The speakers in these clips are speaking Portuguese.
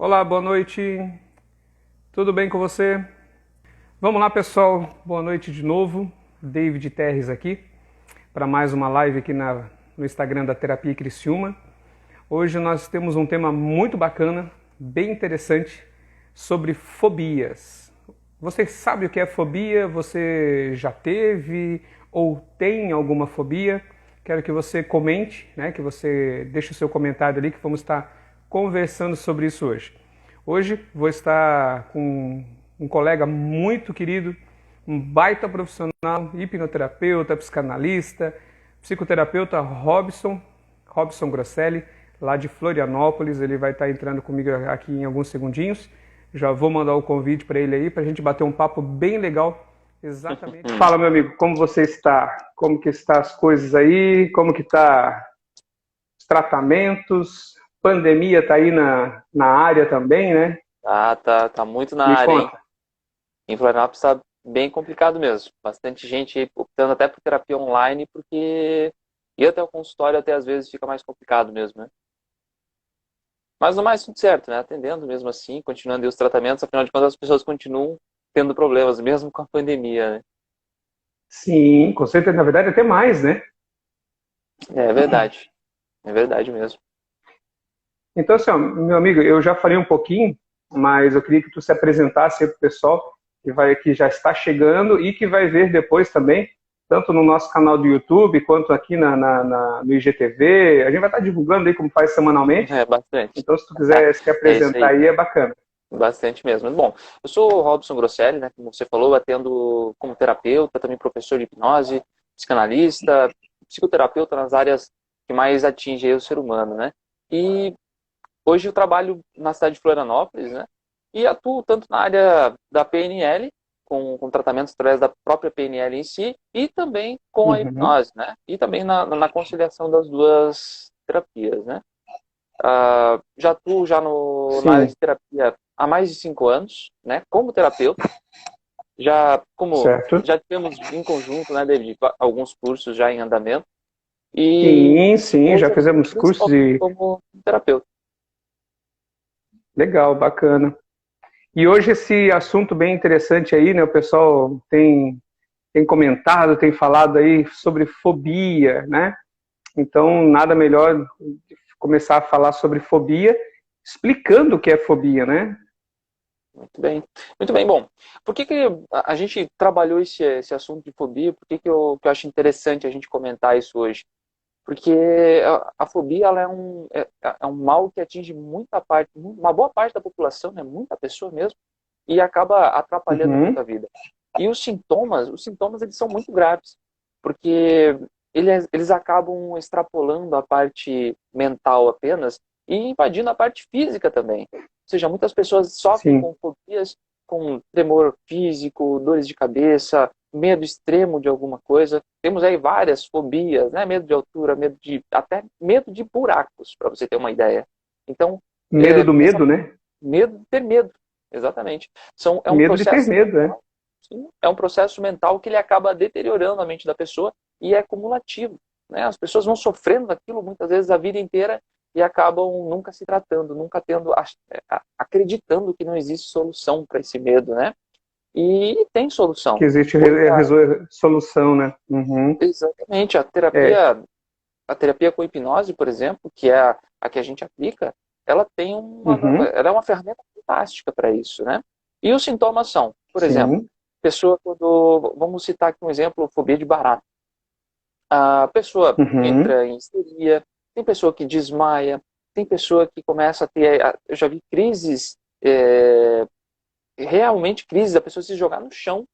Olá, boa noite. Tudo bem com você? Vamos lá, pessoal. Boa noite de novo. David Terres aqui para mais uma live aqui no Instagram da Terapia Criciúma. Hoje nós temos um tema muito bacana, bem interessante, sobre fobias. Você sabe o que é fobia? Você já teve ou tem alguma fobia? Quero que você comente, né? Que você deixe o seu comentário ali, que vamos estar conversando sobre isso hoje. Hoje vou estar com um colega muito querido, um baita profissional, hipnoterapeuta, psicanalista, psicoterapeuta Robson Grosselli, lá de Florianópolis. Ele vai estar entrando comigo aqui em alguns segundinhos. Já vou mandar o convite para ele aí, para a gente bater um papo bem legal. Exatamente. Fala, meu amigo, como você está? Como que estão as coisas aí? Como que tá os tratamentos? Pandemia tá aí na área também, né? Tá muito na Me área, hein? conta. Em Florianópolis tá bem complicado mesmo. Bastante gente aí optando até por terapia online, porque ir até o consultório até às vezes fica mais complicado mesmo, né? Mas no mais tudo certo, né? Atendendo mesmo assim, continuando aí os tratamentos, afinal de contas as pessoas continuam tendo problemas, mesmo com a pandemia, né? Sim, com certeza. Na verdade, até mais, né? É verdade mesmo. Então, assim, ó, meu amigo, eu já falei um pouquinho, mas eu queria que tu se apresentasse aí pro pessoal que já está chegando e que vai ver depois também, tanto no nosso canal do YouTube quanto aqui no IGTV. A gente vai estar divulgando aí como faz semanalmente. É bastante. Então, se tu quiser se É isso apresentar aí. aí, é bacana. Bastante mesmo. Bom, eu sou o Robson Grosselli, né? Como você falou, atendo como terapeuta, também professor de hipnose, psicanalista, psicoterapeuta nas áreas que mais atingem o ser humano, né? E hoje eu trabalho na cidade de Florianópolis, né? E atuo tanto na área da PNL, com tratamentos através da própria PNL em si, e também com a Uhum. hipnose, né? E também na conciliação das duas terapias, né? Já atuo na área Sim, de terapia há mais de 5 anos, né? Como terapeuta. certo. Já tivemos em conjunto, né, David, alguns cursos já em andamento. E Sim, sim, já hoje atuo fizemos cursos principalmente e como terapeuta. legal, bacana. E hoje esse assunto bem interessante aí, né? O pessoal tem comentado, tem falado aí sobre fobia, né? Então, nada melhor começar a falar sobre fobia, explicando o que é fobia, né? Muito bem. Muito bem. Bom, por que a gente trabalhou esse assunto de fobia? Por que eu acho interessante a gente comentar isso hoje? Porque a fobia ela é um mal que atinge muita parte, uma boa parte da população, né? Muita pessoa mesmo, e acaba atrapalhando muito Uhum, a vida. E os sintomas eles são muito graves, porque eles acabam extrapolando a parte mental apenas e invadindo a parte física também. Ou seja, muitas pessoas sofrem sim. com fobias, com tremor físico, dores de cabeça, medo extremo de alguma coisa. Temos aí várias fobias, né? Medo de altura, até medo de buracos, para você ter uma ideia. Então, Medo do essa medo, né? medo de ter medo, exatamente. É um Medo de ter processo medo, né? mental, sim, é um processo mental que ele acaba deteriorando a mente da pessoa e é cumulativo, né? As pessoas vão sofrendo daquilo muitas vezes a vida inteira e acabam nunca se tratando, nunca acreditando que não existe solução para esse medo, né? E tem Que solução. existe Hoje, solução, né? Uhum. exatamente, É, a terapia com hipnose, por exemplo, que é a que a gente aplica, uhum, ela é uma ferramenta fantástica para isso, né? E os sintomas são, por exemplo, sim. vamos citar aqui um exemplo, fobia de barata. A pessoa Uhum. entra em histeria, tem pessoa que desmaia, tem pessoa que começa a ter, eu já vi crises, realmente crises, da pessoa se jogar no chão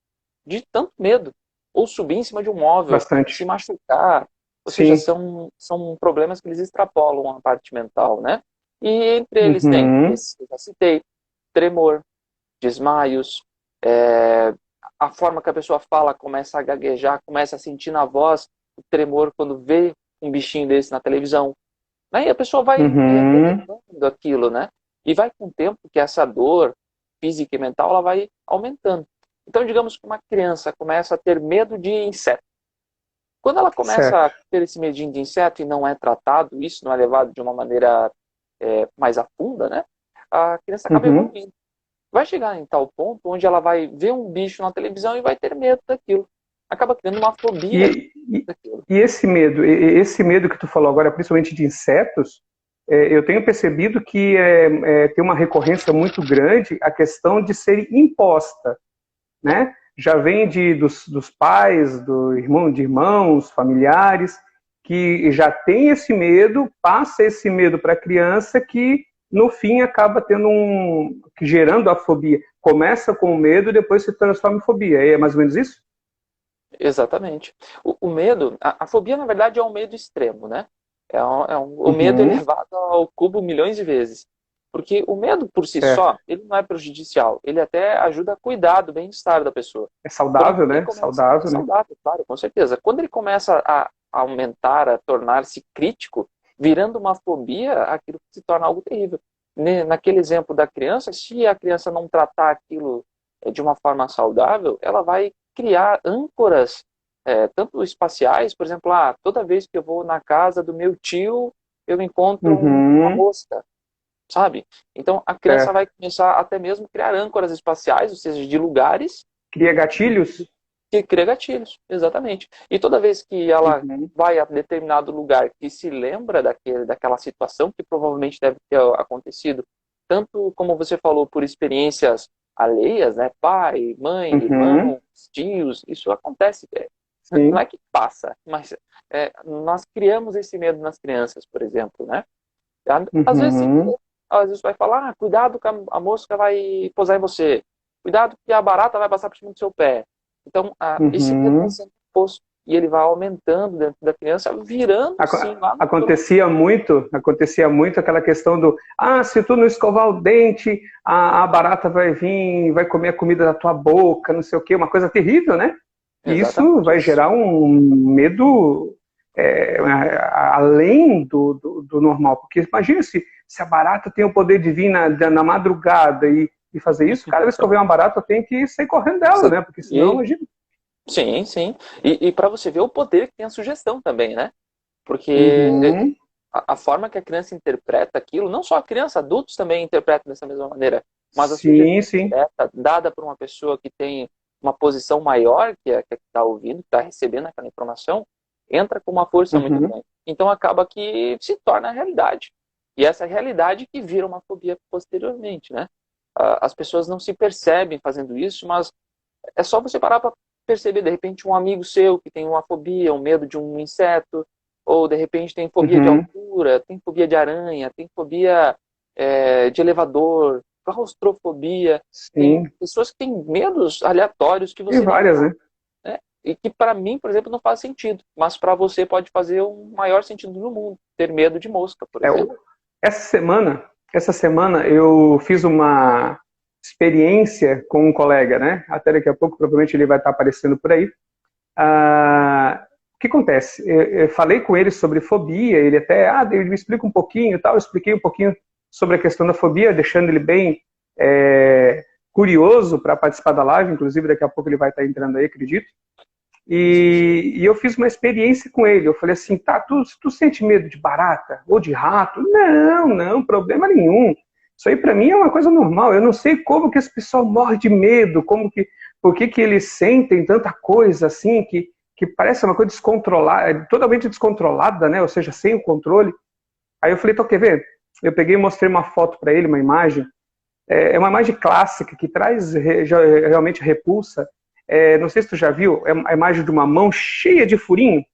de tanto medo, ou subir em cima de um móvel, se Bastante. machucar, ou seja, Sim. são problemas que eles extrapolam a parte mental, né? E entre eles tem, Uhum. esse que eu já citei, tremor, desmaios, é, a forma que a pessoa fala começa a gaguejar, começa a sentir na voz o tremor quando vê um bichinho desse na televisão. Aí a pessoa vai Uhum. relevando aquilo, né? E vai com o tempo que essa dor física e mental ela vai aumentando. Então, digamos que uma criança começa a ter medo de inseto. Quando ela começa Certo. a ter esse medinho de inseto e não é tratado, isso não é levado de uma maneira mais a funda, né? a criança acaba evoluindo. Vai chegar em tal ponto onde ela vai ver um bicho na televisão e vai ter medo daquilo. Acaba criando uma fobia daquilo. E esse medo que tu falou agora, principalmente de insetos, eu tenho percebido que tem uma recorrência muito grande a questão de ser imposta, né? Já vem dos pais, de irmãos, familiares, que já tem esse medo, passa esse medo para a criança que no fim acaba gerando a fobia. Começa com o medo e depois se transforma em fobia. É mais ou menos isso? Exatamente. O medo, a fobia na verdade é um medo extremo, né? O medo elevado ao cubo milhões de vezes. Porque o medo por si só, ele não é prejudicial. Ele até ajuda a cuidar do bem-estar da pessoa. É saudável, né? Saudável, claro, com certeza. Quando ele começa a aumentar, a tornar-se crítico, virando uma fobia, aquilo se torna algo terrível. Naquele exemplo da criança, se a criança não tratar aquilo de uma forma saudável, ela vai criar âncoras, tanto espaciais, por exemplo, toda vez que eu vou na casa do meu tio, eu encontro uma mosca, sabe? Então a criança vai começar até mesmo a criar âncoras espaciais, ou seja, de lugares. Cria gatilhos? Que cria gatilhos, exatamente. E toda vez que ela vai a determinado lugar que se lembra daquela situação que provavelmente deve ter acontecido, tanto como você falou, por experiências alheias, né? Pai, mãe, irmãos, tios, isso acontece. Não é que passa, mas nós criamos esse medo nas crianças, por exemplo, né? Às vezes vai falar, cuidado que a mosca vai pousar em você, cuidado que a barata vai passar por cima do seu pé. Então, esse medo vai sendo posto e ele vai aumentando dentro da criança, virando assim lá no acontecia muito aquela questão do se tu não escovar o dente, a barata vai vir, vai comer a comida da tua boca, não sei o quê, uma coisa terrível, né? E isso vai gerar um medo além do normal, porque imagina se a barata tem o poder de vir na madrugada e fazer isso, cada vez que eu ver uma barata eu tenho que sair correndo dela, né? Porque senão, imagina. Sim, sim. E para você ver o poder que tem a sugestão também, né? Porque a forma que a criança interpreta aquilo, não só a criança, adultos também interpretam dessa mesma maneira, mas a sugestão direta, dada por uma pessoa que tem uma posição maior que a que está ouvindo, que está recebendo aquela informação, entra com uma força muito grande. Então acaba que se torna a realidade. E essa realidade que vira uma fobia posteriormente, né? As pessoas não se percebem fazendo isso, mas é só você parar para perceber, de repente, um amigo seu que tem uma fobia, um medo de um inseto, ou de repente tem fobia de altura, tem fobia de aranha, tem fobia de elevador, claustrofobia. Tem pessoas que têm medos aleatórios que você tem várias, né? E que para mim, por exemplo, não faz sentido, mas para você pode fazer o maior sentido do mundo, ter medo de mosca, por exemplo. Essa semana eu fiz uma experiência com um colega, né? Até daqui a pouco, provavelmente ele vai estar aparecendo por aí. O que acontece? Eu falei com ele sobre fobia, ele até, David, me explica um pouquinho e tal. Eu expliquei um pouquinho sobre a questão da fobia, deixando ele bem curioso para participar da live, inclusive daqui a pouco ele vai estar entrando aí, acredito. E eu fiz uma experiência com ele. Eu falei assim, tu sente medo de barata ou de rato? Não, problema nenhum. Isso aí para mim é uma coisa normal. Eu não sei como que esse pessoal morre de medo, por que eles sentem tanta coisa assim, que parece uma coisa descontrolada, totalmente descontrolada, né? Ou seja, sem o controle. Aí eu falei, então quer ver? Eu peguei e mostrei uma foto para ele, uma imagem. É uma imagem clássica que traz realmente repulsa. Não sei se tu já viu, é a imagem de uma mão cheia de furinho.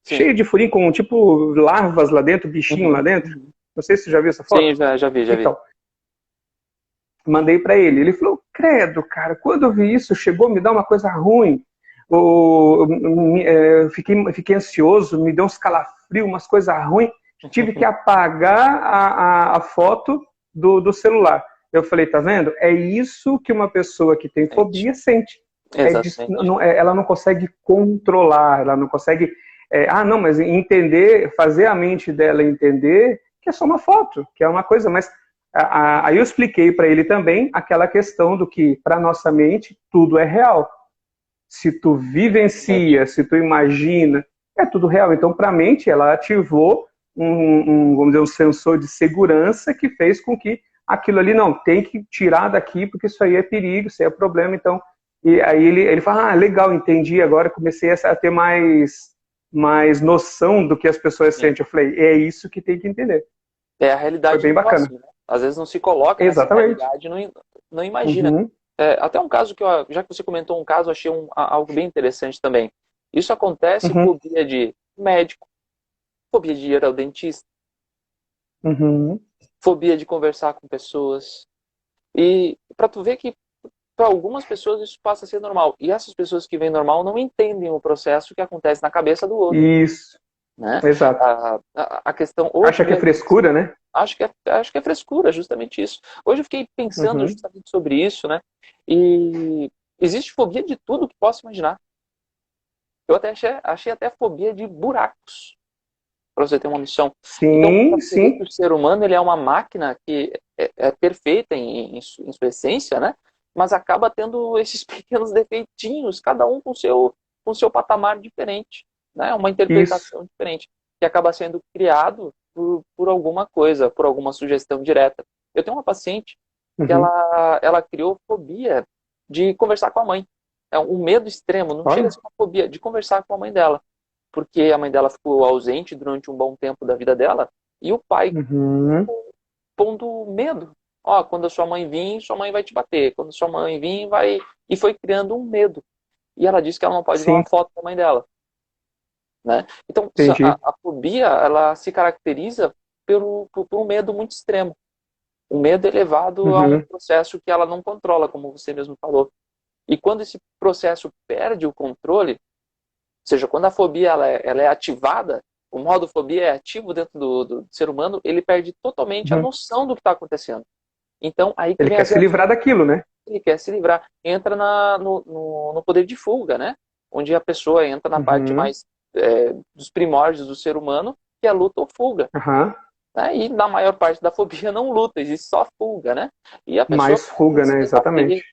Sim. Cheia de furinho, com tipo larvas lá dentro, bichinho lá dentro. Não sei se tu já viu essa foto. Sim, já vi. Mandei para ele. Ele falou, credo, cara, quando eu vi isso, chegou a me dar uma coisa ruim. Eu fiquei ansioso, me deu uns calafrios, umas coisas ruins. Tive que apagar a foto do celular. Eu falei, tá vendo? É isso que uma pessoa que tem fobia sente. Ela não consegue controlar, ela não consegue... mas entender, fazer a mente dela entender que é só uma foto, que é uma coisa, mas... Aí eu expliquei para ele também aquela questão do que, para nossa mente, tudo é real. Se tu vivencia, se tu imagina, é tudo real. Então, para a mente, ela ativou vamos dizer, um sensor de segurança que fez com que aquilo ali não, tem que tirar daqui porque isso aí é perigo, isso aí é problema, então, e aí ele fala, ah, legal, entendi, agora comecei a ter mais noção do que as pessoas Sim. sentem. Eu falei, é isso que tem que entender. É a Foi realidade bem do bacana. próximo, né? Às vezes não se coloca nessa Exatamente. realidade, não imagina. Uhum, Até um caso que, já que você comentou um caso, eu achei algo bem interessante também. Isso acontece uhum, fobia de médico, fobia de ir ao dentista, uhum. fobia de conversar com pessoas. E para tu ver que para algumas pessoas isso passa a ser normal. E essas pessoas que veem normal não entendem o processo que acontece na cabeça do outro, Isso, né? exato. A questão hoje, Acha que é frescura, né? acho que é frescura, justamente isso. Hoje eu fiquei pensando Uhum. justamente sobre isso, né? E existe fobia de tudo que possa imaginar. Eu até achei até fobia de buracos, para você ter uma noção. Então, para Sim, você ver que sim. o ser humano ele é uma máquina que é perfeita em sua essência, né? Mas acaba tendo esses pequenos defeitinhos, cada um com seu patamar diferente, né? Uma Isso. interpretação diferente, que acaba sendo criado por alguma coisa, por alguma sugestão direta. Eu tenho uma paciente que Uhum. ela criou fobia de conversar com a mãe. É um medo extremo, não chega a Olha. ser uma fobia, de conversar com a mãe dela. Porque a mãe dela ficou ausente durante um bom tempo da vida dela, e o pai Uhum. pondo medo. Ó, quando a sua mãe vir, sua mãe vai te bater. Quando a sua mãe vir, vai. E foi criando um medo. E ela disse que ela não pode ver uma Sim, foto da mãe dela, né? Então, entendi. a fobia, ela se caracteriza por um medo muito extremo. Um medo elevado a um Uhum. processo que ela não controla, como você mesmo falou. E quando esse processo perde o controle, ou seja, quando a fobia ela é ativada, o modo fobia é ativo dentro do ser humano, ele perde totalmente a Uhum. noção do que está acontecendo. Então, aí que Ele vem quer as se livrar reações. daquilo, né? Ele quer se livrar. Entra no poder de fuga, né? Onde a pessoa entra na parte Uhum. mais dos primórdios do ser humano, que é a luta ou fuga. Aham. Né? E na maior parte da fobia não luta, existe só fuga, né? E a pessoa Mais começa a fuga, se né? Exatamente. debater,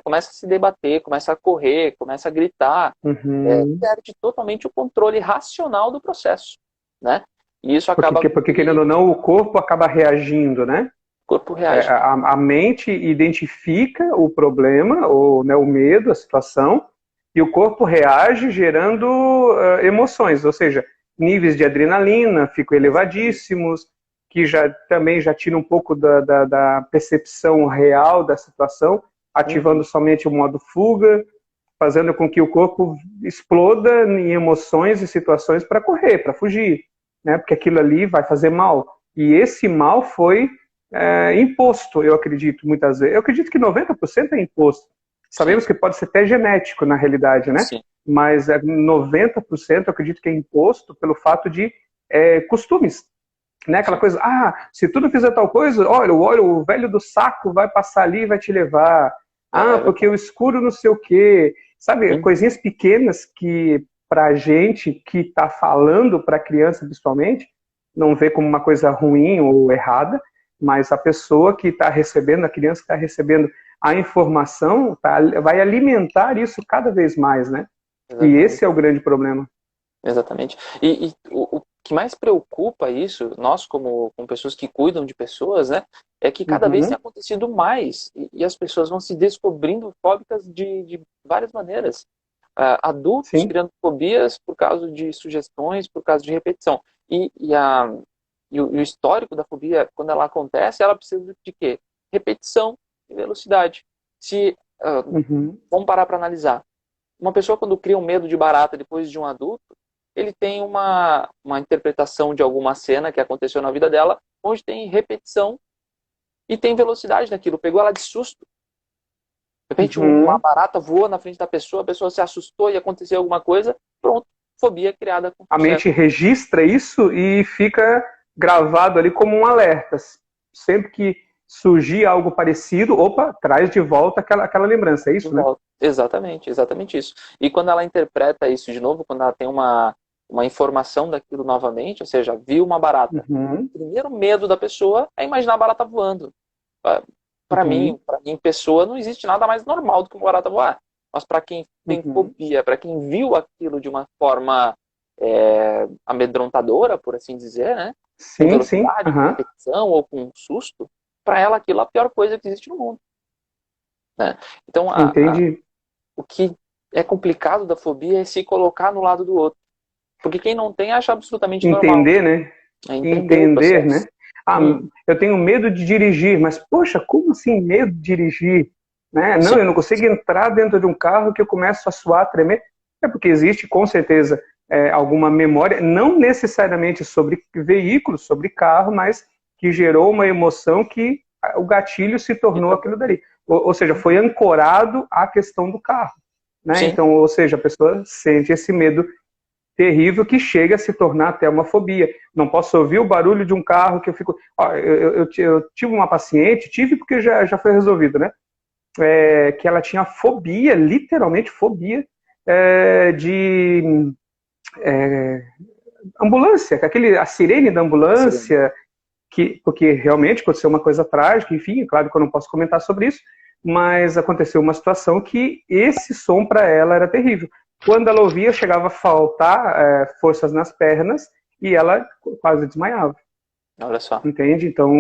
começa a se debater, começa a correr, começa a gritar, Uhum. perde totalmente o controle racional do processo, né? E isso Porque, acaba com porque, que querendo ou não, o corpo acaba reagindo, né? o corpo É, reage. a mente identifica o problema, ou, né, o medo, a situação, e o corpo reage gerando emoções, ou seja, níveis de adrenalina ficam elevadíssimos, que já também já tira um pouco da percepção real da situação, ativando Uhum, somente o modo fuga, fazendo com que o corpo exploda em emoções e situações para correr, para fugir, né? Porque aquilo ali vai fazer mal. E esse mal foi imposto, eu acredito, muitas vezes. Eu acredito que 90% é imposto. sim, Sabemos que pode ser até genético, na realidade, né? sim. Mas 90% eu acredito que é imposto pelo fato de costumes, né? Aquela Sim. coisa, se tu não fizer tal coisa, olha, o velho do saco vai passar ali e vai te levar. É Porque o verdade. escuro não sei o quê. Sabe, Uhum, coisinhas pequenas que pra gente que tá falando pra criança, principalmente, não vê como uma coisa ruim ou errada, mas a pessoa que está recebendo, a criança que está recebendo a informação, vai alimentar isso cada vez mais, né? E exatamente. esse é o grande problema. Exatamente. E o que mais preocupa isso, nós como pessoas que cuidam de pessoas, né, é que cada vez tem Uhum. acontecido mais e as pessoas vão se descobrindo fóbicas de várias maneiras. Adultos Sim. criando fobias por causa de sugestões, por causa de repetição. E o histórico da fobia, quando ela acontece, ela precisa de quê? Repetição e velocidade. Se, Uhum. vamos parar para analisar. Uma pessoa, quando cria um medo de barata depois de um adulto, ele tem uma interpretação de alguma cena que aconteceu na vida dela, onde tem repetição e tem velocidade naquilo. Pegou ela de susto. De repente, uma Uhum. barata voou na frente da pessoa, a pessoa se assustou e aconteceu alguma coisa, pronto, fobia criada com A sucesso. mente registra isso e fica gravado ali como um alerta. Sempre que surgir algo parecido, opa, traz de volta aquela lembrança, é De isso, né? volta. Exatamente, exatamente isso. E quando ela interpreta isso de novo, quando ela tem uma informação daquilo novamente, ou seja, viu uma barata, Uhum. o primeiro medo da pessoa é imaginar a barata voando. Uhum. Para mim, pessoa, não existe nada mais normal do que uma barata voar. Mas para quem tem Uhum. fobia, para quem viu aquilo de uma forma amedrontadora, por assim dizer, né? Com Sim, sim. velocidade, com Uhum. repetição ou com susto, para ela aquilo é a pior coisa que existe no mundo. Né? Então, Entendi. o que é complicado da fobia é se colocar no lado do outro. Porque quem não tem acha absolutamente normal. Entender, né? É entender o Entender, né? processo. Ah, eu tenho medo de dirigir, mas poxa, como assim medo de dirigir? Né? Não, Sim, eu não consigo entrar dentro de um carro que eu começo a suar, tremer. É porque existe, com certeza, alguma memória, não necessariamente sobre veículo, sobre carro, mas que gerou uma emoção que o gatilho se tornou aquilo dali. Ou seja, foi ancorado à questão do carro. Né? sim, Então, ou seja, a pessoa sente esse medo terrível que chega a se tornar até uma fobia. Não posso ouvir o barulho de um carro que eu fico... Ó, eu tive uma paciente, tive porque já foi resolvido, né? Que ela tinha fobia, literalmente fobia, de ambulância, a sirene da ambulância, porque realmente aconteceu uma coisa trágica, enfim, é claro que eu não posso comentar sobre isso, mas aconteceu uma situação que esse som para ela era terrível. Quando ela ouvia, chegava a faltar forças nas pernas e ela quase desmaiava. olha só. Entende? Então,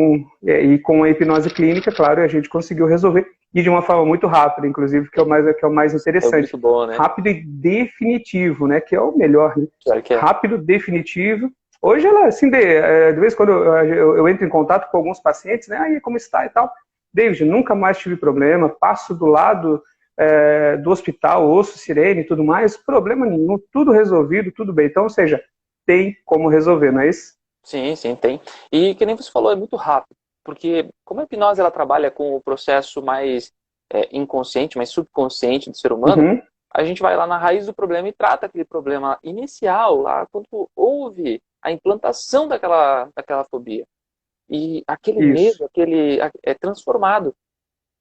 e com a hipnose clínica, claro, a gente conseguiu resolver, e de uma forma muito rápida, inclusive, que é o mais É interessante. muito bom, né? Rápido e definitivo, né? Que é o melhor, né? Claro que é. Rápido, definitivo. Hoje ela, assim, de vez em quando eu entro em contato com alguns pacientes, né? Aí, como está e tal. David, nunca mais tive problema, passo do lado do hospital, ouço sirene e tudo mais, problema nenhum, tudo resolvido, tudo bem. Então, ou seja, tem como resolver, não é isso? Sim, sim, tem. E que nem você falou, é muito rápido. Porque como a hipnose ela trabalha com o processo mais inconsciente, mais subconsciente do ser humano, Uhum. a gente vai lá na raiz do problema e trata aquele problema inicial, lá quando houve a implantação daquela fobia. E aquele Isso. medo, é transformado.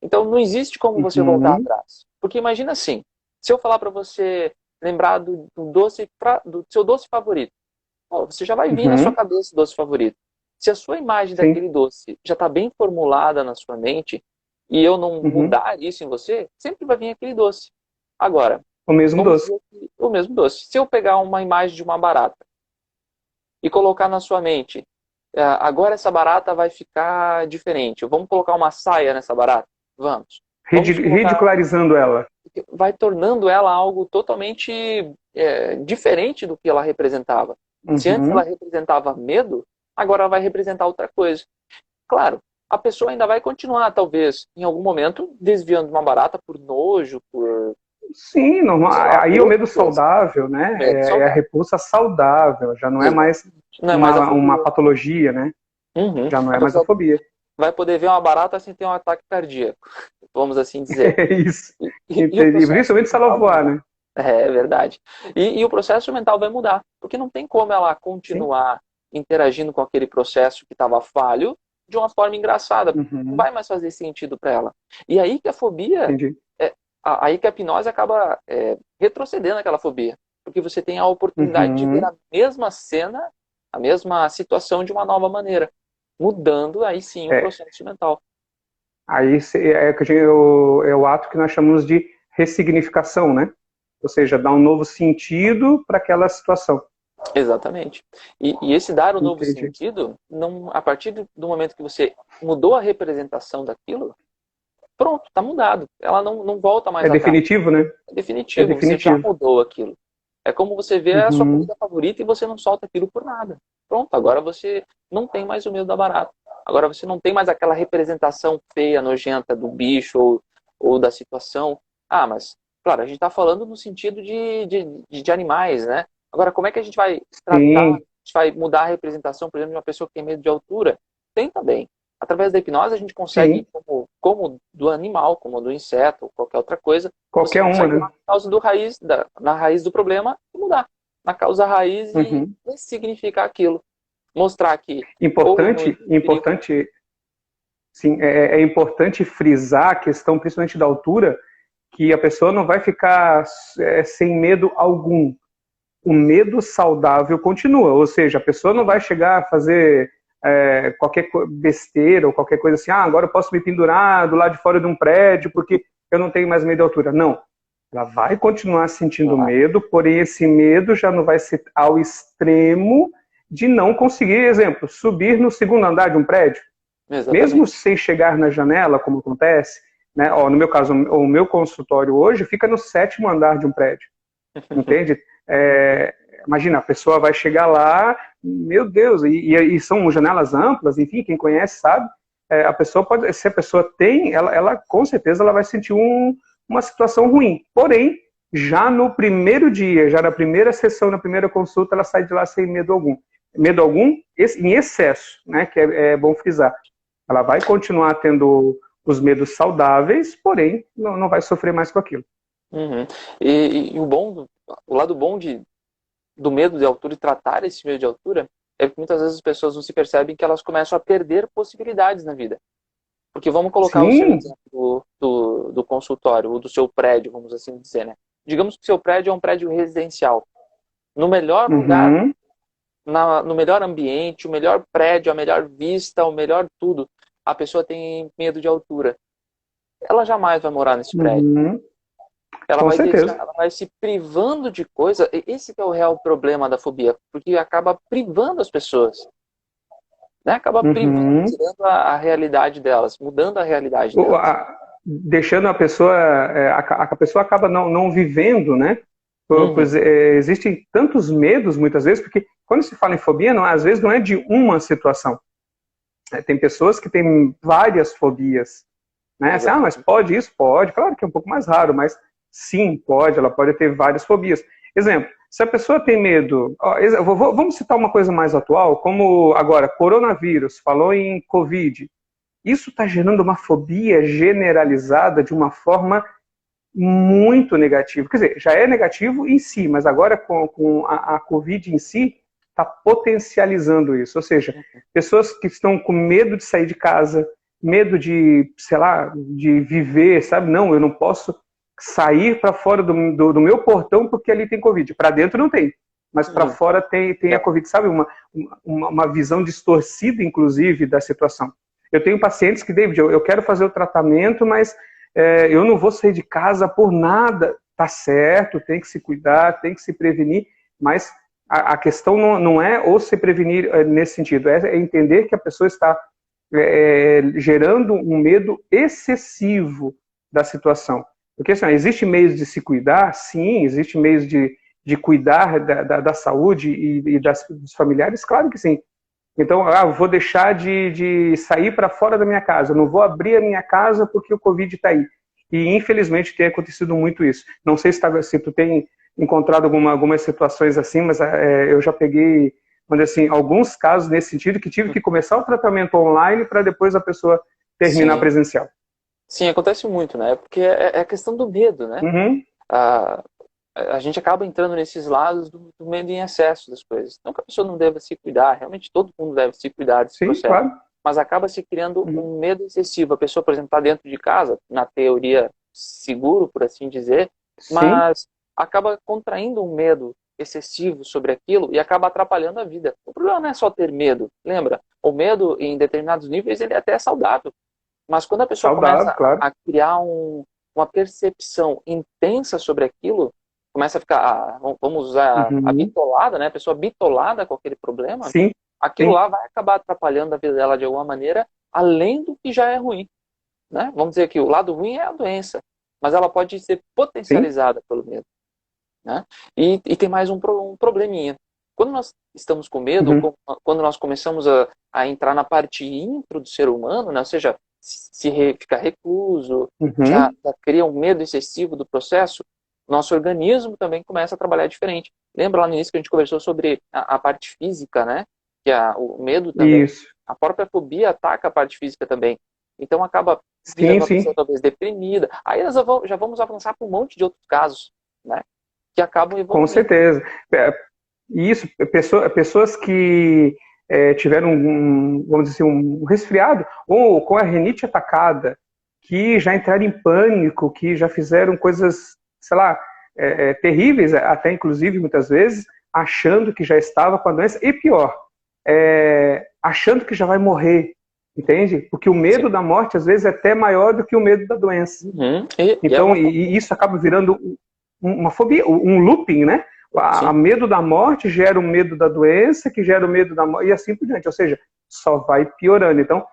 Então não existe como você voltar Uhum. atrás. Porque imagina assim, se eu falar para você lembrar do seu doce favorito, você já vai vir na sua Uhum. cabeça o doce favorito. Se a sua imagem Sim. daquele doce já está bem formulada na sua mente e eu não Uhum. mudar isso em você, sempre vai vir aquele doce. Agora, O mesmo vamos doce. dizer que o mesmo doce. Se eu pegar uma imagem de uma barata e colocar na sua mente, agora essa barata vai ficar diferente. Vamos colocar uma saia nessa barata? Vamos. Vamos colocar, Ridicularizando ela. vai tornando ela algo totalmente diferente do que ela representava. Se antes ela Uhum. representava medo, agora ela vai representar outra coisa. Claro, a pessoa ainda vai continuar, talvez, em algum momento, desviando uma barata por nojo, por, Sim, normal. sei lá, Aí por é o outra medo coisa. saudável, né? Medo É a saudável. repulsa saudável, já não é Exato. mais Não é mais a uma fobia. patologia, né? Uhum. Já não A é mais a pessoa fobia. vai poder ver uma barata sem ter um ataque cardíaco, vamos assim dizer. É isso. E o Entendi. processo Principalmente se ela mental vai voar, mudar. né? É verdade. E o processo mental vai mudar, porque não tem como ela Sim. continuar interagindo com aquele processo que estava falho de uma forma engraçada. Não Uhum. vai mais fazer sentido para ela. E aí que a fobia, Entendi. aí que a hipnose acaba retrocedendo aquela fobia, porque você tem a oportunidade de ver Uhum. a mesma cena, a mesma situação de uma nova maneira, mudando aí sim o É, processo mental. aí é o ato que nós chamamos de ressignificação, né? Ou seja, dar um novo sentido para aquela situação. Exatamente. E esse dar o novo Entendi. sentido, não, a partir do momento que você mudou a representação daquilo, pronto, está mudado. Ela não volta mais É atrás. definitivo, né? É É definitivo, você já definitivo. mudou aquilo. É como você vê a sua Uhum. comida favorita e você não solta aquilo por nada. Pronto, agora você não tem mais o medo da barata. Agora você não tem mais aquela representação feia, nojenta do bicho ou da situação. Ah, mas, claro, a gente está falando no sentido de animais, né? Agora, como é que a gente vai tratar, a Sim, gente vai mudar a representação, por exemplo, de uma pessoa que tem medo de altura? Tem também. Através da hipnose, a gente consegue, sim. como do animal, como do inseto, ou qualquer outra coisa, você Qualquer uma, consegue ir né? na causa na raiz do problema e mudar. Na causa raiz e Uhum. ressignificar aquilo. Mostrar que ou não Importante, existe perigo. importante, sim, é importante frisar a questão, principalmente da altura, que a pessoa não vai ficar sem medo algum. O medo saudável continua, ou seja, a pessoa não vai chegar a fazer qualquer besteira ou qualquer coisa assim, agora eu posso me pendurar do lado de fora de um prédio porque eu não tenho mais medo de altura. Não, ela vai continuar sentindo Vai. medo, porém esse medo já não vai ser ao extremo de não conseguir, exemplo, subir no segundo andar de um prédio. Exatamente. Mesmo sem chegar na janela, como acontece, né? Ó, no meu caso, o meu consultório hoje fica no 7º andar de um prédio, entende? Imagina, a pessoa vai chegar lá, meu Deus, e são janelas amplas, enfim, quem conhece sabe, a pessoa pode, se a pessoa tem, ela com certeza ela vai sentir uma situação ruim. Porém, já no primeiro dia, já na primeira sessão, na primeira consulta, ela sai de lá sem medo algum. Medo algum em excesso, né, que é bom frisar. Ela vai continuar tendo os medos saudáveis, porém, não vai sofrer mais com aquilo. Uhum. E o lado bom do medo de altura e tratar esse medo de altura é que muitas vezes as pessoas não se percebem que elas começam a perder possibilidades na vida. Porque vamos colocar o seu Sim. exemplo do consultório, ou do seu prédio, vamos assim dizer, né? Digamos que o seu prédio é um prédio residencial. No melhor lugar, Uhum. no melhor ambiente, o melhor prédio, a melhor vista, o melhor tudo, a pessoa tem medo de altura. Ela jamais vai morar nesse prédio. Uhum. Ela Com vai certeza. ela vai se privando de coisa. E esse que é o real problema da fobia, porque acaba privando as pessoas, né? Acaba privando, Uhum. tirando a realidade delas, mudando a realidade delas. Deixando a pessoa, a pessoa acaba não vivendo, né? Uhum, Pois existem tantos medos muitas vezes, porque quando se fala em fobia, às vezes não é de uma situação. Tem pessoas que têm várias fobias, né? Assim, mas exatamente. pode isso? Pode. Claro que é um pouco mais raro, mas sim, pode. Ela pode ter várias fobias. Exemplo, se a pessoa tem medo... Vamos citar uma coisa mais atual, como agora, coronavírus, falou em Covid. Isso está gerando uma fobia generalizada de uma forma muito negativa. Quer dizer, já é negativo em si, mas agora com a Covid em si, está potencializando isso. Ou seja, pessoas que estão com medo de sair de casa, medo de, sei lá, de viver, sabe? Não, eu não posso sair para fora do meu portão porque ali tem Covid. Para dentro não tem, mas para Uhum. fora tem a Covid. Sabe? Uma visão distorcida, inclusive, da situação. Eu tenho pacientes que, David, eu quero fazer o tratamento, mas eu não vou sair de casa por nada. Tá certo, tem que se cuidar, tem que se prevenir, mas a questão não é ou se prevenir nesse sentido, é entender que a pessoa está gerando um medo excessivo da situação. Porque assim, existe meios de se cuidar, sim, existe meios de cuidar da saúde e dos familiares, claro que sim. Então, vou deixar de sair para fora da minha casa, não vou abrir a minha casa porque o Covid está aí. E, infelizmente, tem acontecido muito isso. Não sei se tu tem encontrado algumas situações assim, mas eu já peguei, vamos dizer assim, alguns casos nesse sentido, que tive que começar o tratamento online para depois a pessoa terminar Sim, presencial. sim, acontece muito, né? Porque é a questão do medo, né? Uhum. A, a gente acaba entrando nesses lados do medo em excesso das coisas. Não que a pessoa não deva se cuidar, realmente todo mundo deve se cuidar desse Sim, processo. claro. Mas acaba se criando Uhum. um medo excessivo. A pessoa, por exemplo, está dentro de casa, na teoria seguro, por assim dizer, Sim, mas acaba contraindo um medo excessivo sobre aquilo e acaba atrapalhando a vida. O problema não é só ter medo, lembra? O medo, em determinados níveis, ele até é saudável. Mas quando a pessoa começa saudável, claro. a criar uma percepção intensa sobre aquilo, começa a ficar, vamos usar a Uhum. bitolada, né? A pessoa bitolada com aquele problema, Sim, aquilo sim, lá vai acabar atrapalhando a vida dela de alguma maneira, além do que já é ruim, né? Vamos dizer que o lado ruim é a doença, mas ela pode ser sim. potencializada pelo medo, né? E tem mais um probleminha. Quando nós estamos com medo, Uhum. quando nós começamos a entrar na parte intro do ser humano, né? Ou seja, fica recluso, Uhum. já cria um medo excessivo do processo, nosso organismo também começa a trabalhar diferente. Lembra lá no início que a gente conversou sobre a parte física, né? Que o medo também, Isso. a própria fobia ataca a parte física também. Então acaba Sim, deixando a sim. pessoa talvez deprimida. Aí nós já vamos avançar para um monte de outros casos, né? Que acabam Com evoluindo. certeza. Isso, pessoas que tiveram vamos dizer, um resfriado ou com a rinite atacada, que já entraram em pânico, que já fizeram coisas, sei lá, terríveis, até inclusive muitas vezes, achando que já estava com a doença, e pior, achando que já vai morrer, entende? Porque o Sim. medo da morte às vezes é até maior do que o medo da doença. Uhum. E é Então, uma e fobia. isso acaba virando uma fobia, um looping, né? A Sim. medo da morte gera o medo da doença, que gera o medo da morte, e assim por diante. Ou seja, só vai piorando. Então,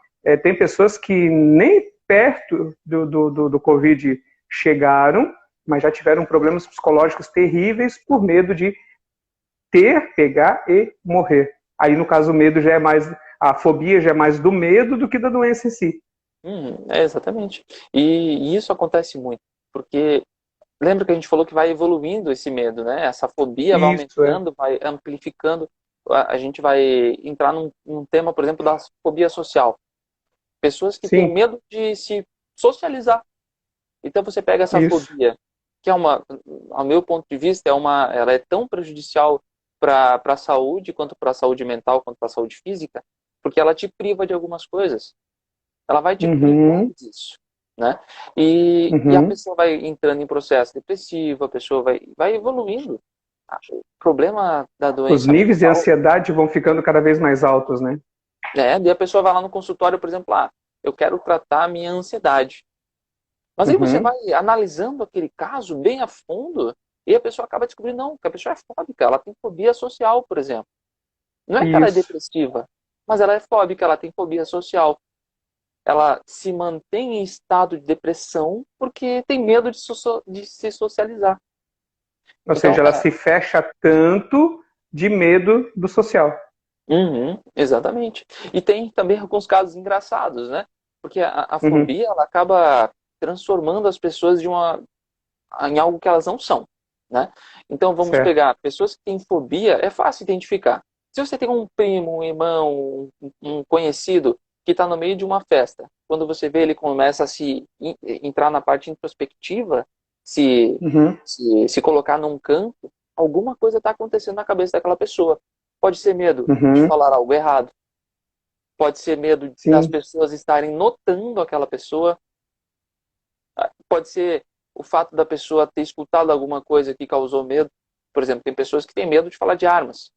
tem pessoas que nem perto do Covid chegaram, mas já tiveram problemas psicológicos terríveis por medo de pegar e morrer. Aí, no caso, o medo já é mais, a fobia já é mais do medo do que da doença em si. Exatamente. E isso acontece muito, porque lembra que a gente falou que vai evoluindo esse medo, né? Essa fobia vai Isso, aumentando, vai amplificando. A gente vai entrar num tema, por exemplo, da fobia social. Pessoas que têm sim, medo de se socializar. Então você pega essa isso. fobia, que é ao meu ponto de vista, ela é tão prejudicial para a saúde, quanto para a saúde mental, quanto para a saúde física, porque ela te priva de algumas coisas. Ela vai te privando Uhum, disso, né? E a uhum. pessoa vai entrando em processo depressivo, a pessoa vai evoluindo. O problema da Os doença níveis de mental ansiedade vão ficando cada vez mais altos, né? e a pessoa vai lá no consultório, por exemplo, eu quero tratar a minha ansiedade. Mas aí você Uhum. vai analisando aquele caso bem a fundo e a pessoa acaba descobrindo, não, que a pessoa é fóbica, ela tem fobia social, por exemplo. Não é que ela é Isso. depressiva, mas ela é fóbica, ela tem fobia social. Ela se mantém em estado de depressão porque tem medo de se socializar. Ou Então, seja, ela se fecha tanto de medo do social. exatamente. E tem também alguns casos engraçados, né? Porque a Uhum. fobia, ela acaba transformando as pessoas em algo que elas não são, né? Então, vamos Certo. pegar pessoas que têm fobia, é fácil identificar. Se você tem um primo, um irmão, um conhecido que está no meio de uma festa, quando você vê ele começa a entrar na parte introspectiva, se, Uhum. se colocar num canto, alguma coisa está acontecendo na cabeça daquela pessoa. Pode ser medo de Uhum. falar algo errado, pode ser medo das Sim. pessoas estarem notando aquela pessoa, pode ser o fato da pessoa ter escutado alguma coisa que causou medo. Por exemplo, tem pessoas que têm medo de falar de armas.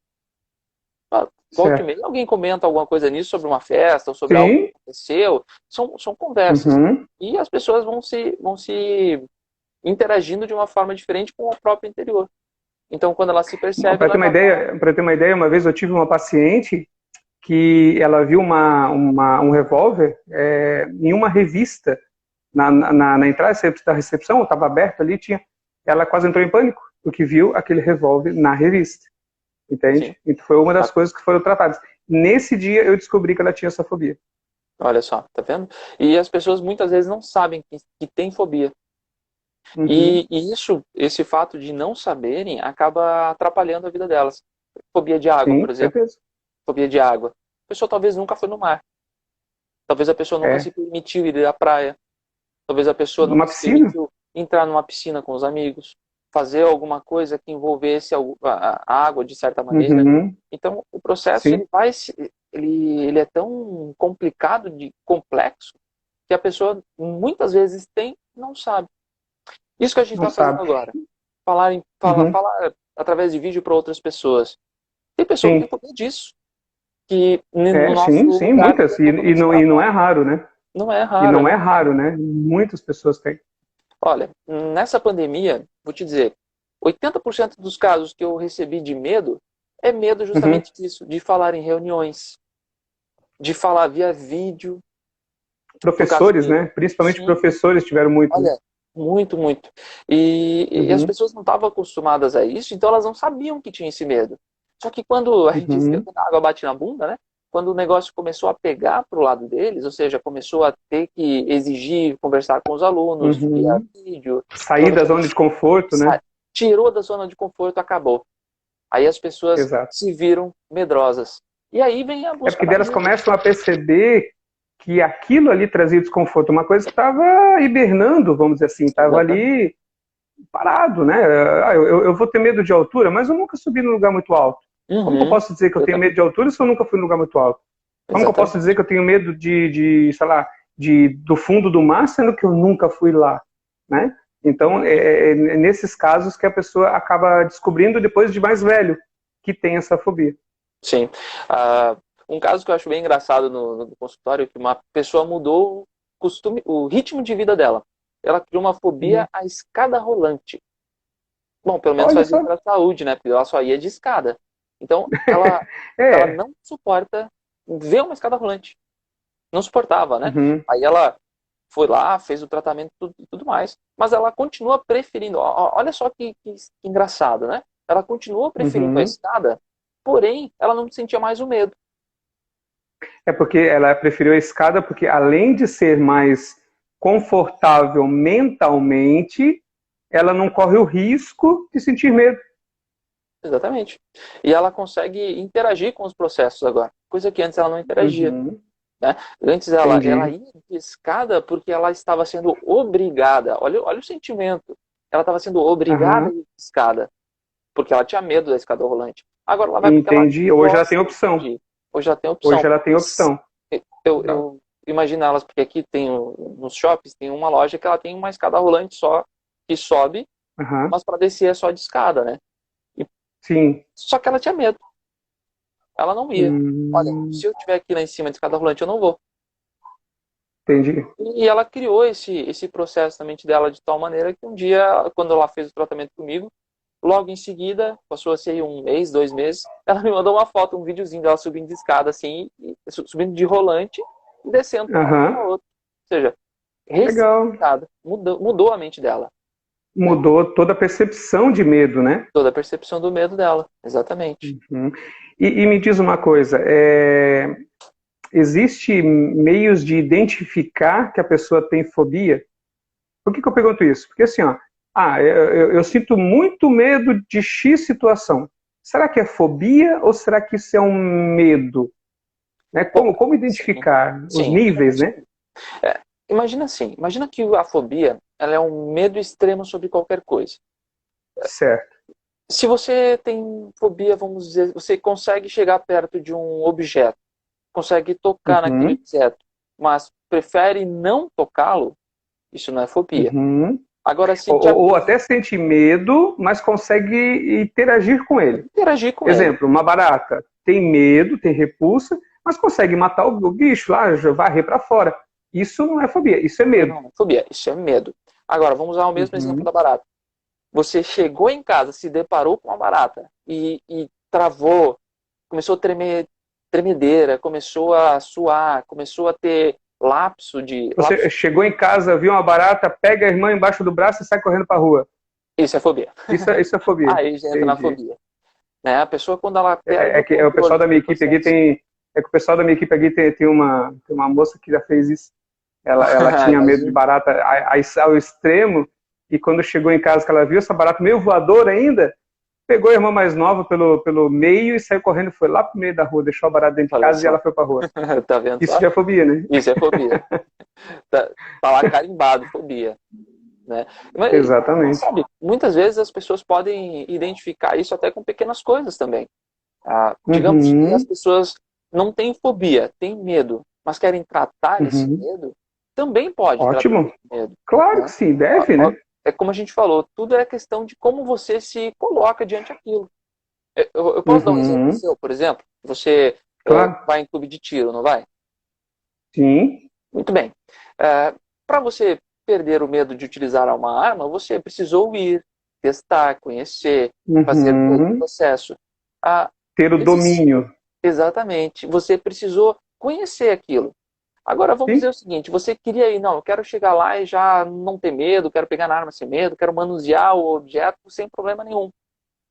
Volta e Certo. meia, alguém comenta alguma coisa nisso sobre uma festa ou sobre algo que Sim. aconteceu. São conversas. Uhum. E as pessoas vão se interagindo de uma forma diferente com o próprio interior. Então, quando ela se percebe, Para ela ter uma já está. ideia, para ter uma ideia, uma vez eu tive uma paciente que ela viu um revólver em uma revista na entrada da recepção, estava aberto ali, ela quase entrou em pânico, porque viu aquele revólver na revista, Sim, entende? Então foi uma das tá. coisas que foram tratadas. Nesse dia eu descobri que ela tinha essa fobia. Olha só, tá vendo? E as pessoas muitas vezes não sabem que tem fobia. Uhum. E esse fato de não saberem acaba atrapalhando a vida delas. Fobia de água, Sim, por com exemplo. certeza. Fobia de água. A pessoa talvez nunca foi no mar. Talvez a pessoa nunca se É. permitiu ir à praia. Talvez a pessoa nunca Uma se piscina? permitiu entrar numa piscina com os amigos. Fazer alguma coisa que envolvesse a água de certa maneira. Uhum. Então, o processo Sim, ele é tão complicado, complexo, que a pessoa muitas vezes tem e não sabe. Isso que a gente não está fazendo sabe. agora. Uhum. Falar através de vídeo para outras pessoas. Tem pessoa que tem Sim, fobia disso, que no nosso sim, lugar muitas. poderia E não tratar. é raro, né? Não é E raro, não é né? raro, né? Muitas pessoas têm. Olha, nessa pandemia, vou te dizer, 80% dos casos que eu recebi de medo é medo Uhum. justamente disso, de falar em reuniões, de falar via vídeo, por causa Professores, que, né? Principalmente sim, professores tiveram muito, né? olha, muito, muito. E as Uhum. pessoas não estavam acostumadas a isso, então elas não sabiam que tinha esse medo. Só que quando a gente diz que Uhum. a água bate na bunda, né? Quando o negócio começou a pegar para o lado deles, ou seja, começou a ter que exigir conversar com os alunos via Uhum. vídeo, Sair da quando zona de conforto, né? tirou da zona de conforto, acabou. Aí as pessoas Exato. se viram medrosas. E aí vem a É busca porque da delas ajuda. começam a perceber que aquilo ali trazia desconforto, uma coisa que estava hibernando, vamos dizer assim, estava Exatamente. ali parado, né? Eu vou ter medo de altura, mas eu nunca subi num lugar muito alto. Como que eu Uhum. posso dizer que eu tenho medo Exatamente. de altura se eu nunca fui num lugar muito alto? Como que eu posso dizer Exatamente. que eu tenho medo sei lá, do fundo do mar, sendo que eu nunca fui lá, né? Então, é nesses casos que a pessoa acaba descobrindo depois de mais velho que tem essa fobia. Sim. Ah, um caso que eu acho bem engraçado no consultório é que uma pessoa mudou o ritmo de vida dela. Ela criou uma fobia Uhum. à escada rolante. Bom, pelo menos Olha faz bem só. para a saúde, né? Porque ela só ia de escada. Então, ela É, não suporta ver uma escada rolante. não suportava, né? Uhum. Aí ela foi lá, fez o tratamento e tudo mais, mas ela continua preferindo, olha só que engraçado, né? Ela continua preferindo a Uhum. escada, porém, ela não sentia mais o medo. É porque ela preferiu a escada porque, além de ser mais confortável mentalmente, ela não corre o risco de sentir medo. Exatamente. E ela consegue interagir com os processos agora, coisa que antes ela não interagia. Uhum. Né? Antes ela Entendi. ia de escada porque ela estava sendo obrigada. Olha o sentimento. Ela estava sendo obrigada a Uhum. ir de escada, porque ela tinha medo da escada rolante. Agora ela vai porque ela Entendi. Hoje ela tem gosta opção. de ir. Hoje ela tem Hoje opção. ela tem opção. Legal. Eu imagino elas, porque aqui tem, nos shoppings, tem uma loja que ela tem uma escada rolante só, que sobe, Uhum. mas para descer é só de escada, né? E, Sim. só que ela tinha medo. Ela não ia. Olha, Hum, se eu estiver aqui lá em cima de escada rolante, eu não vou. entendi. E ela criou esse processo na mente dela de tal maneira que um dia, quando ela fez o tratamento comigo, logo em seguida, passou a ser um mês, 2 meses, ela me mandou uma foto, um videozinho dela subindo de escada assim, subindo de rolante e descendo para uma Aham. para outra. Ou seja, Legal. ressignificada, mudou a mente dela, né? Mudou toda a percepção de medo, né? Toda a percepção do medo dela, exatamente. Uhum. E me diz uma coisa, existe meios de identificar que a pessoa tem fobia? Por que eu pergunto isso? Porque assim, ó, eu sinto muito medo de X situação. Será que é fobia ou será que isso é um medo? Né? Bom, Como sim, identificar os sim. níveis, né? Imagina assim, imagina que a fobia ela é um medo extremo sobre qualquer coisa. Certo. Se você tem fobia, vamos dizer, você consegue chegar perto de um objeto, consegue tocar naquele Uhum, objeto, mas prefere não tocá-lo, isso não é fobia. uhum. Agora, se Ou, te ou até sente medo, mas consegue interagir com ele. interagir com ele. Exemplo, uma barata tem medo, tem repulsa, mas consegue matar o bicho lá, varrer para fora. Isso não é fobia, isso é medo. Não, fobia, isso é medo. Agora, vamos usar o mesmo exemplo Uhum. da barata. Você chegou em casa, se deparou com uma barata e travou, começou a tremer, tremedeira, começou a suar, começou a ter lapso de. Você Lapso, chegou em casa, viu uma barata, pega a irmã embaixo do braço e sai correndo para a rua. isso é fobia. Isso é fobia. Aí já entra na Entendi. fobia. Né? A pessoa, quando ela perde É o que o pessoal controle da minha sobre o equipe aqui processo. tem. É que o pessoal da minha equipe aqui tem uma moça que já fez isso. Ela tinha medo de Imagina. barata ao extremo, e quando chegou em casa que ela viu essa barata meio voadora ainda, pegou a irmã mais nova pelo meio e saiu correndo, foi lá pro meio da rua, deixou a barata dentro de Olha casa e ela só. foi pra rua. Tá vendo Isso só? já é fobia, né? Isso é fobia. Tá lá carimbado, fobia. Né? Mas, Exatamente. sabe, muitas vezes as pessoas podem identificar isso até com pequenas coisas também. Digamos que as Uhum, pessoas não têm fobia, têm medo, mas querem tratar esse uhum. medo, também pode tratar Ótimo. esse medo. Claro que Né? sim, deve, né? É como a gente falou, tudo é questão de como você se coloca diante daquilo. Eu posso dar um exemplo Uhum, seu, por exemplo? Você claro. vai em clube de tiro, não vai? Sim. Muito bem. Para você perder o medo de utilizar uma arma, você precisou ir, testar, conhecer, fazer todo o Uhum. processo. Ah, Ter o existe, domínio. exatamente. Você precisou conhecer aquilo. Agora vamos dizer Sim. o seguinte: você queria ir, não, eu quero chegar lá e já não ter medo, quero pegar na arma sem medo, quero manusear o objeto sem problema nenhum.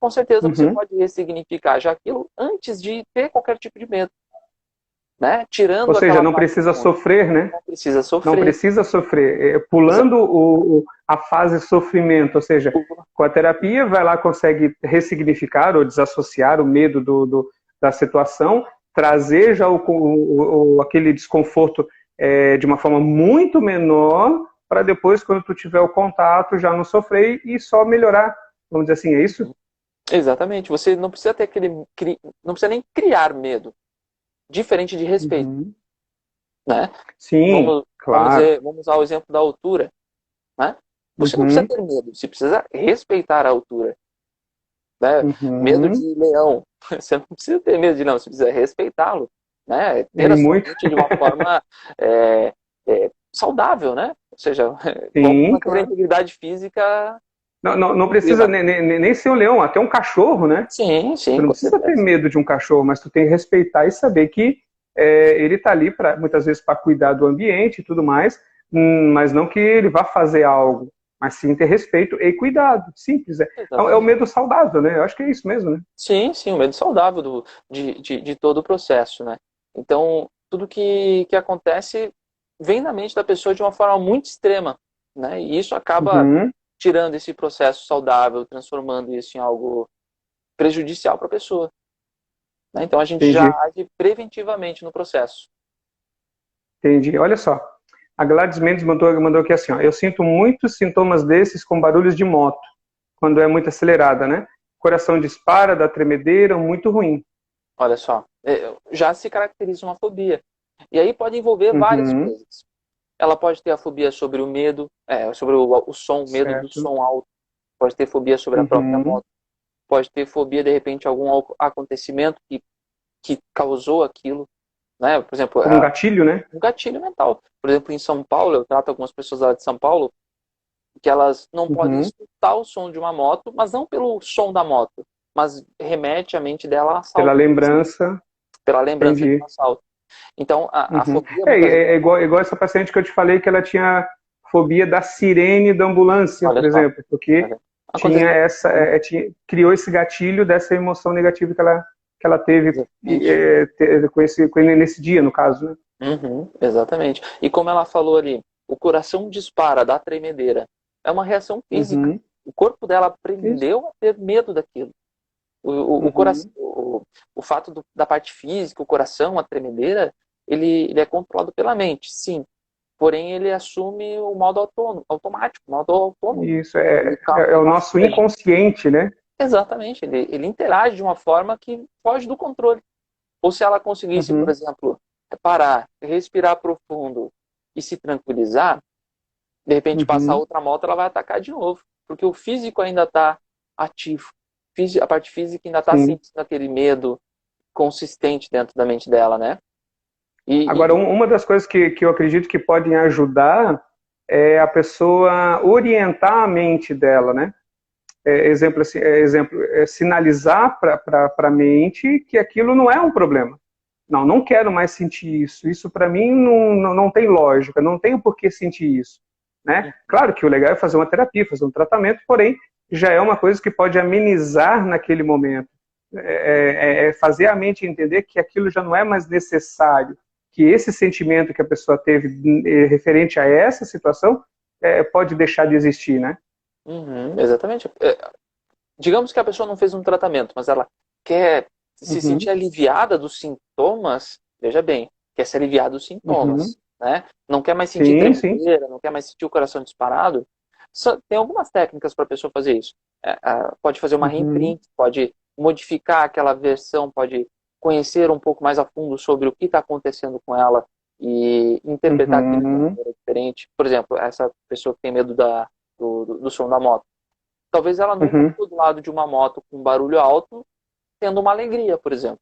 Com certeza você Uhum. pode ressignificar já aquilo antes de ter qualquer tipo de medo, né? Ou Tirando seja, aquela não parte precisa ruim. sofrer, né? Não precisa Não sofrer. precisa sofrer. Pulando a fase sofrimento, ou seja, com a terapia vai lá, consegue ressignificar ou desassociar o medo da situação, trazer já aquele desconforto de uma forma muito menor, para depois, quando tu tiver o contato, já não sofrer e só melhorar. Vamos dizer assim, é isso? Exatamente. Você não precisa ter aquele, não precisa nem criar medo, diferente de respeito, Uhum. né? Sim, claro. Vamos usar o exemplo da altura, né? Você não precisa Uhum. ter medo, você precisa respeitar a altura, né? Medo Uhum. de leão, você não precisa ter medo de leão, você precisa respeitá-lo, né? Ter E a sua muito. mente de uma forma saudável, né? Ou seja, vamos Sim, manter a claro. integridade física Não precisa tranquila. nem ser um leão, até um cachorro, né? Sim, Tu sim, não com precisa ter certeza. medo de um cachorro, mas tu tem que respeitar e saber que ele está ali, muitas vezes, para cuidar do ambiente e tudo mais, mas não que ele vá fazer algo, mas sim ter respeito e cuidado. Simples. É o Exatamente. medo saudável, né? Eu acho que é isso mesmo, né? Sim, sim, o medo saudável de todo o processo, né? Então, tudo que acontece vem na mente da pessoa de uma forma muito extrema, né? E isso acaba Uhum, tirando esse processo saudável, transformando isso em algo prejudicial para a pessoa, né? Então, a gente já entendi, age preventivamente no processo. entendi. Olha só, a Gladys Mendes mandou aqui assim, ó, eu sinto muitos sintomas desses com barulhos de moto, quando é muito acelerada, né? Coração dispara, dá tremedeira, muito ruim. Olha só, já se caracteriza uma fobia. E aí pode envolver várias Uhum, coisas. Ela pode ter a fobia sobre o medo, sobre o som, medo do certo. som alto, pode ter fobia sobre a própria Uhum. moto, pode ter fobia, de repente, algum acontecimento que causou aquilo, né? Por exemplo, Como um gatilho, né? um gatilho mental. Por exemplo, em São Paulo, eu trato algumas pessoas lá de São Paulo que elas não podem Uhum. escutar o som de uma moto, mas não pelo som da moto, mas remete a mente dela a Pela assalto, lembrança, pela lembrança de um entendi. assalto. Então, a Uhum. fobia, É, muitas vezes, é igual essa paciente que eu te falei que ela tinha fobia da sirene da ambulância, olha por só, exemplo, porque tinha aconteceu criou esse gatilho dessa emoção negativa que ela teve exatamente. nesse dia, no caso, né? Uhum, exatamente. E como ela falou ali, o coração dispara, dá tremedeira. É uma reação física. Uhum. O corpo dela Isso. aprendeu a ter medo daquilo. O coração, Uhum. o fato da parte física, o coração, a tremedeira, ele é controlado pela mente, sim. Porém, ele assume o modo automático, o modo autônomo. Isso Ele é o passa a nosso interagir. inconsciente, né? Exatamente, ele interage de uma forma que foge do controle. Ou se ela conseguisse, por Uhum. exemplo, parar, respirar profundo e se tranquilizar, de repente passar Uhum. outra moto, ela vai atacar de novo. Porque o físico ainda está ativo. A parte física ainda está Sim. sentindo aquele medo consistente dentro da mente dela, né? Agora, E uma das coisas que eu acredito que podem ajudar é a pessoa orientar a mente dela, né? Exemplo, assim, sinalizar para a mente que aquilo não é um problema. Não, não quero mais sentir isso. Isso para mim não tem lógica, não tenho por que sentir isso. Né? Claro que o legal é fazer uma terapia, fazer um tratamento, porém já é uma coisa que pode amenizar naquele momento. Fazer a mente entender que aquilo já não é mais necessário, que esse sentimento que a pessoa teve referente a essa situação pode deixar de existir, né? uhum, exatamente. Digamos que a pessoa não fez um tratamento, mas ela quer se sentir Uhum, aliviada dos sintomas, veja bem, quer se aliviar dos uhum. sintomas, né? Não quer mais sentir Sim, sim. tremedeira, não quer mais sentir o coração disparado. Tem algumas técnicas para a pessoa fazer isso. Pode fazer uma Uhum, reimprint, pode modificar aquela versão, pode conhecer um pouco mais a fundo sobre o que está acontecendo com ela e interpretar aquilo de uma uhum, maneira diferente. Por exemplo, essa pessoa que tem medo do som da moto. Talvez ela nunca uhum. ficou do lado de uma moto com barulho alto, tendo uma alegria, por exemplo.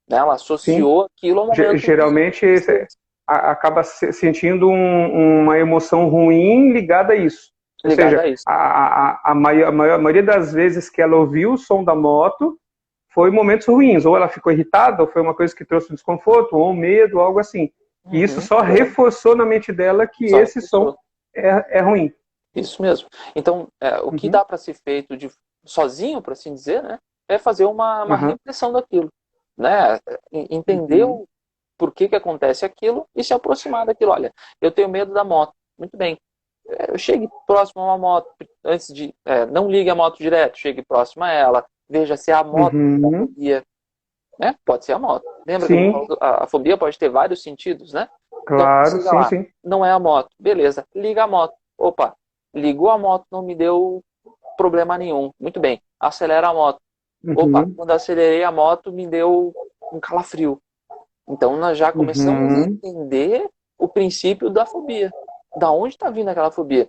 Né? Ela Sim. associou aquilo ao momento de Geralmente tristeza, acaba sentindo uma emoção ruim ligada a isso. Ou ligada seja, a isso. a maioria das vezes que ela ouviu o som da moto foi momentos ruins. Ou ela ficou irritada, ou foi uma coisa que trouxe desconforto, ou medo, ou algo assim. E isso Uhum, só exatamente. reforçou na mente dela que Só esse som reforçou. é ruim. Isso mesmo. Então, o que Uhum, dá para ser feito sozinho, por assim dizer, né, é fazer uma uhum, repressão daquilo. Né? Entender uhum, o porquê que acontece aquilo e se aproximar daquilo. Olha, eu tenho medo da moto. Muito bem. Eu chegue próximo a uma moto, antes de. Não ligue a moto direto, chegue próximo a ela, veja se é a moto da uhum. fobia. Né? Pode ser a moto. Lembra que a gente falou Sim, que a fobia pode ter vários sentidos, né? Então, claro, chega sim, lá, sim. não é a moto. Beleza, liga a moto. Opa, ligou a moto, não me deu problema nenhum. Muito bem, acelera a moto. Opa, Uhum, quando acelerei a moto, me deu um calafrio. Então, nós já começamos a uhum, entender o princípio da fobia. Da onde está vindo aquela fobia?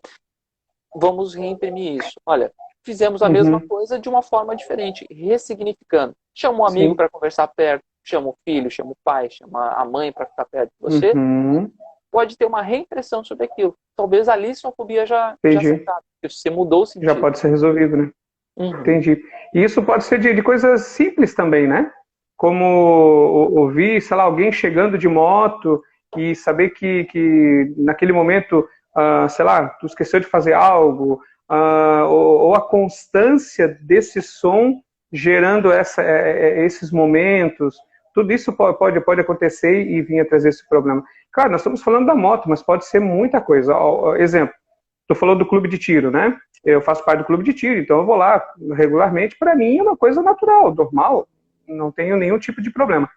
Vamos reimprimir isso. Olha, fizemos a mesma uhum, coisa de uma forma diferente, ressignificando. Chama um amigo sim. para conversar perto, chama o filho, chama o pai, chama a mãe para ficar perto de você. Uhum, Pode ter uma reimpressão sobre aquilo. Talvez ali sua fobia já se entendi. acabe, porque você mudou o Já sentido. pode ser resolvido, né? Uhum. Entendi. E isso pode ser de coisas simples também, né? como ouvir, sei lá, alguém chegando de moto e saber que naquele momento, sei lá, tu esqueceu de fazer algo, ou a constância desse som gerando esses momentos, tudo isso pode acontecer e vir a trazer esse problema. Claro, nós estamos falando da moto, mas pode ser muita coisa. Exemplo, tu falou do clube de tiro, né? Eu faço parte do clube de tiro, então eu vou lá regularmente. Para mim é uma coisa natural, normal, não tenho nenhum tipo de problema.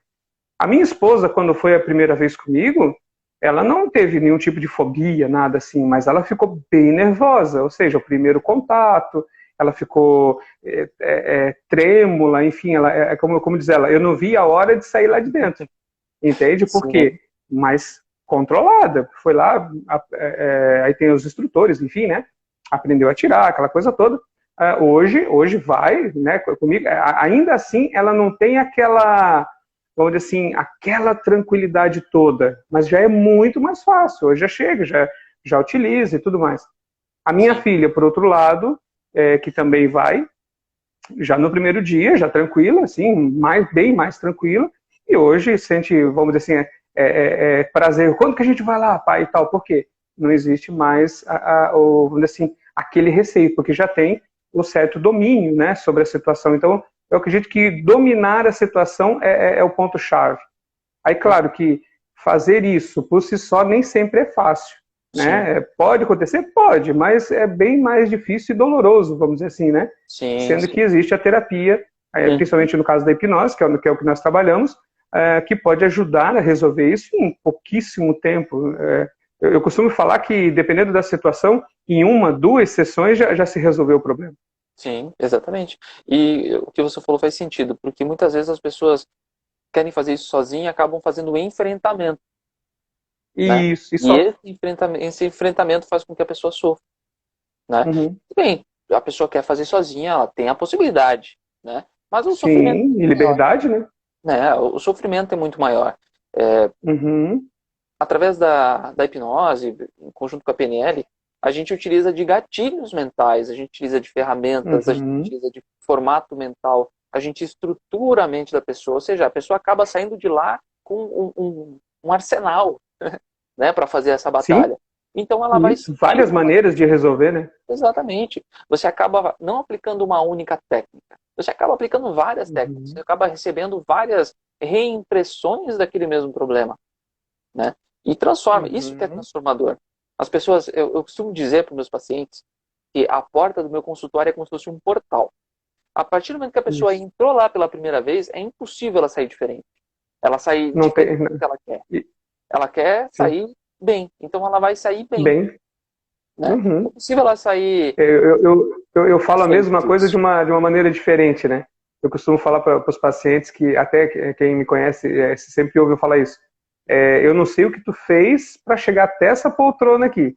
A minha esposa, quando foi a primeira vez comigo, ela não teve nenhum tipo de fobia, nada assim, mas ela ficou bem nervosa, ou seja, o primeiro contato, ela ficou trêmula, enfim, ela, como diz ela, eu não vi a hora de sair lá de dentro, entende? Por Sim, quê? Mas controlada, foi lá, aí tem os instrutores, enfim, né? Aprendeu a tirar, aquela coisa toda. Hoje vai, né, comigo, ainda assim ela não tem aquela, vamos dizer assim, aquela tranquilidade toda, mas já é muito mais fácil, hoje já chega, já utiliza e tudo mais. A minha sim. filha, por outro lado, que também vai, já no primeiro dia, já tranquila, assim, bem mais tranquila, e hoje sente, vamos dizer assim, prazer. Quando que a gente vai lá, pai e tal? Por quê? Não existe mais, vamos dizer assim, aquele receio, porque já tem um certo domínio, né, sobre a situação. Então, eu acredito que dominar a situação é o ponto-chave. Aí, claro que fazer isso por si só nem sempre é fácil, Sim, né? Pode acontecer? Pode, mas é bem mais difícil e doloroso, vamos dizer assim, né? sim, Sendo sim. que existe a terapia, principalmente no caso da hipnose, que é o que nós trabalhamos, que pode ajudar a resolver isso em pouquíssimo tempo. Eu costumo falar que, dependendo da situação, em uma, duas sessões já se resolveu o problema. Sim, exatamente. E o que você falou faz sentido, porque muitas vezes as pessoas querem fazer isso sozinhas e acabam fazendo enfrentamento, né? Isso, e E só. esse enfrentamento faz com que a pessoa sofra, né? Uhum. Bem, a pessoa quer fazer sozinha, ela tem a possibilidade, né? Mas o sofrimento é Sim, muito e maior, liberdade, né? né? O sofrimento é muito maior. É, Uhum. através da hipnose, em conjunto com a PNL, a gente utiliza de gatilhos mentais, a gente utiliza de ferramentas, a gente Uhum. utiliza de formato mental, a gente estrutura a mente da pessoa, ou seja, a pessoa acaba saindo de lá com um arsenal, né, para fazer essa Sim, batalha. Então ela vai isso. sentir Várias maneiras de resolver, né? exatamente. Você acaba não aplicando uma única técnica, você acaba aplicando várias técnicas, você Uhum. acaba recebendo várias reimpressões daquele mesmo problema, né? E transforma. Isso que é Uhum. transformador. As pessoas, eu costumo dizer para os meus pacientes que a porta do meu consultório é como se fosse um portal. A partir do momento que a pessoa Isso. entrou lá pela primeira vez, é impossível ela sair diferente. Ela sair Não diferente tem. do que ela quer. E- Ela quer Sim. sair bem. Então ela vai sair bem, Bem. né? É Uhum. possível ela sair Eu falo a mesma coisa feliz. de uma maneira diferente, né? Eu costumo falar para os pacientes que, até quem me conhece, sempre ouve eu falar isso. Eu não sei o que tu fez para chegar até essa poltrona aqui,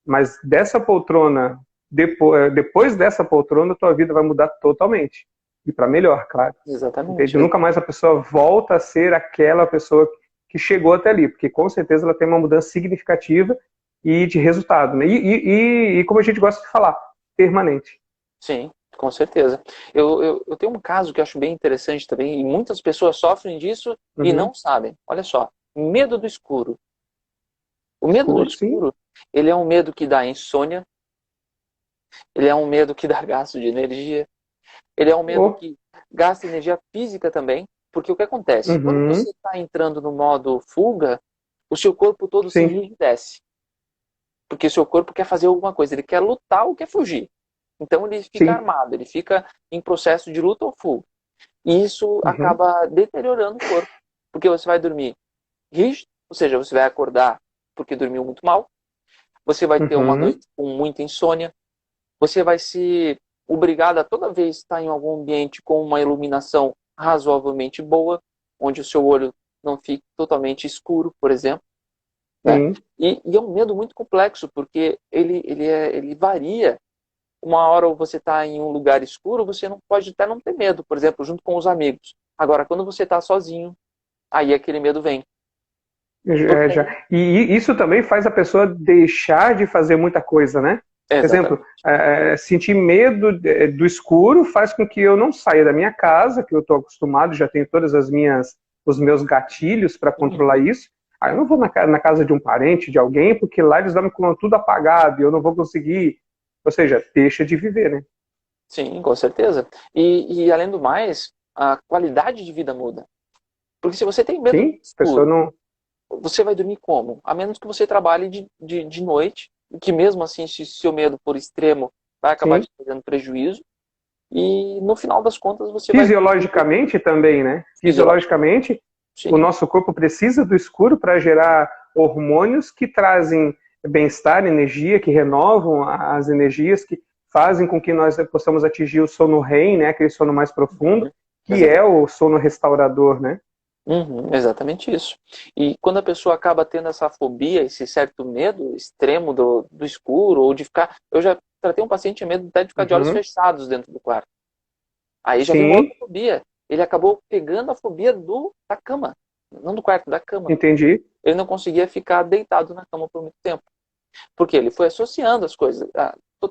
mas dessa poltrona, depois dessa poltrona, tua vida vai mudar totalmente. E para melhor, claro. Exatamente. Entende? Nunca mais a pessoa volta a ser aquela pessoa que chegou até ali, porque com certeza ela tem uma mudança significativa e de resultado, né? E como a gente gosta de falar, permanente. Sim, com certeza. Eu tenho um caso que eu acho bem interessante também, e muitas pessoas sofrem disso e não Uhum. sabem. Olha só, medo do escuro. O medo do Escuro, sim. escuro, ele é um medo que dá insônia, ele é um medo que dá gasto de energia, ele é um medo Oh. que gasta energia física também, porque o que acontece? Quando você Uhum. está entrando no modo fuga, o seu corpo todo se Sim. enrijece, porque o seu corpo quer fazer alguma coisa, ele quer lutar ou quer fugir. Então ele fica Sim. armado, ele fica em processo de luta ou fuga. E isso Uhum. acaba deteriorando o corpo, porque você vai dormir rígido, ou seja, você vai acordar porque dormiu muito mal, você vai ter uma Uhum. noite com muita insônia, você vai ser obrigado a toda vez estar em algum ambiente com uma iluminação razoavelmente boa, onde o seu olho não fique totalmente escuro, por exemplo, né? Sim. E é um medo muito complexo, porque ele varia. Uma hora você está em um lugar escuro, você não pode até não ter medo, por exemplo, junto com os amigos. Agora, quando você está sozinho, aí aquele medo vem. Porque Já. E isso também faz a pessoa deixar de fazer muita coisa, né? Exemplo, Exatamente. sentir medo do escuro faz com que eu não saia da minha casa, que eu estou acostumado, já tenho todas os meus gatilhos para controlar Uhum. isso. Aí eu não vou na casa de um parente, de alguém, porque lá eles dormem com tudo apagado e eu não vou conseguir. Ou seja, deixa de viver, né? Sim, com certeza. E além do mais, a qualidade de vida muda. Porque se você tem medo do Sim, a pessoa escuro, não. você vai dormir como? A menos que você trabalhe de noite, que mesmo assim, se seu medo for extremo, vai acabar Sim. te fazendo prejuízo. E no final das contas, você vai dormir Fisiologicamente também, né? fisiologicamente. Fisiologicamente, o Sim, nosso corpo precisa do escuro para gerar hormônios que trazem bem-estar, energia, que renovam as energias, que fazem com que nós possamos atingir o sono REM, né? Aquele sono mais profundo, uhum, que é exatamente. o sono restaurador, né? Uhum, exatamente isso. E quando a pessoa acaba tendo essa fobia, esse certo medo extremo do escuro, ou de ficar. Eu já tratei um paciente que tinha medo até de ficar de olhos Uhum. fechados dentro do quarto. Aí já vem uma Sim, outra fobia. Ele acabou pegando a fobia da cama, não do quarto, da cama. entendi. Ele não conseguia ficar deitado na cama por muito tempo. Porque ele foi associando as coisas.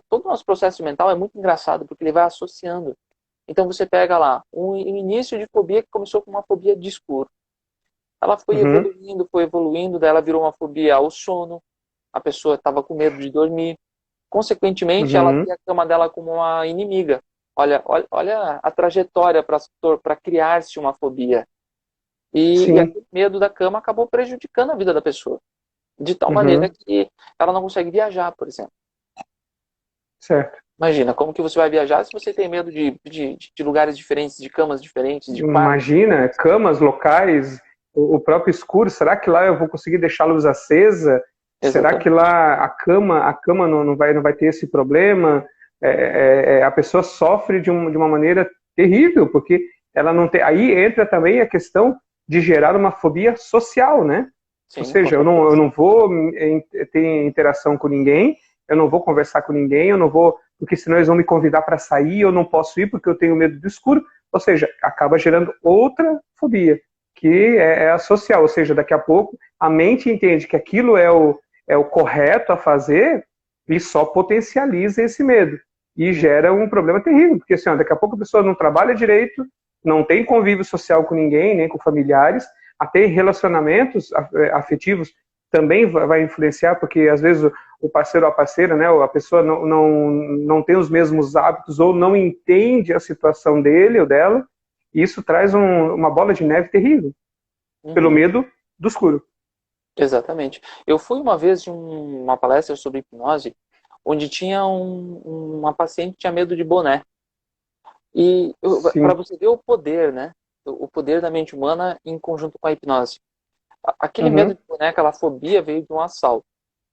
Todo o nosso processo mental é muito engraçado, porque ele vai associando. Então você pega lá um início de fobia que começou com uma fobia de escuro. Ela Uhum. foi evoluindo, daí ela virou uma fobia ao sono. A pessoa estava com medo de dormir. Consequentemente, ela Uhum. via a cama dela como uma inimiga. Olha a trajetória para criar-se uma fobia. E Sim. aquele medo da cama acabou prejudicando a vida da pessoa. De tal maneira Uhum. que ela não consegue viajar, por exemplo. Certo. Imagina, como que você vai viajar se você tem medo de lugares diferentes, de camas diferentes, de quartos Imagina, diferentes? camas locais, o próprio escuro, será que lá eu vou conseguir deixar a luz acesa? Será que Exatamente. lá a cama não vai ter esse problema? A pessoa sofre de uma maneira terrível, porque ela não tem. Aí entra também a questão de gerar uma fobia social, né? Ou Sim, com seja, eu certeza. não vou ter interação com ninguém, eu não vou conversar com ninguém, eu não vou, porque senão eles vão me convidar para sair, eu não posso ir porque eu tenho medo do escuro. Ou seja, acaba gerando outra fobia, que é a social. Ou seja, daqui a pouco a mente entende que aquilo é o correto a fazer e só potencializa esse medo. E gera um problema terrível, porque assim, ó, daqui a pouco a pessoa não trabalha direito, não tem convívio social com ninguém, nem com familiares, até relacionamentos afetivos também vai influenciar, porque às vezes o parceiro ou a parceira, né, ou a pessoa não tem os mesmos hábitos ou não entende a situação dele ou dela, e isso traz uma bola de neve terrível, pelo Uhum, medo do escuro. exatamente. Eu fui uma vez de uma palestra sobre hipnose, onde tinha uma paciente que tinha medo de boné. E para Sim. você ver o poder, né? O poder da mente humana em conjunto com a hipnose. Aquele medo Uhum. de boné, aquela fobia veio de um assalto.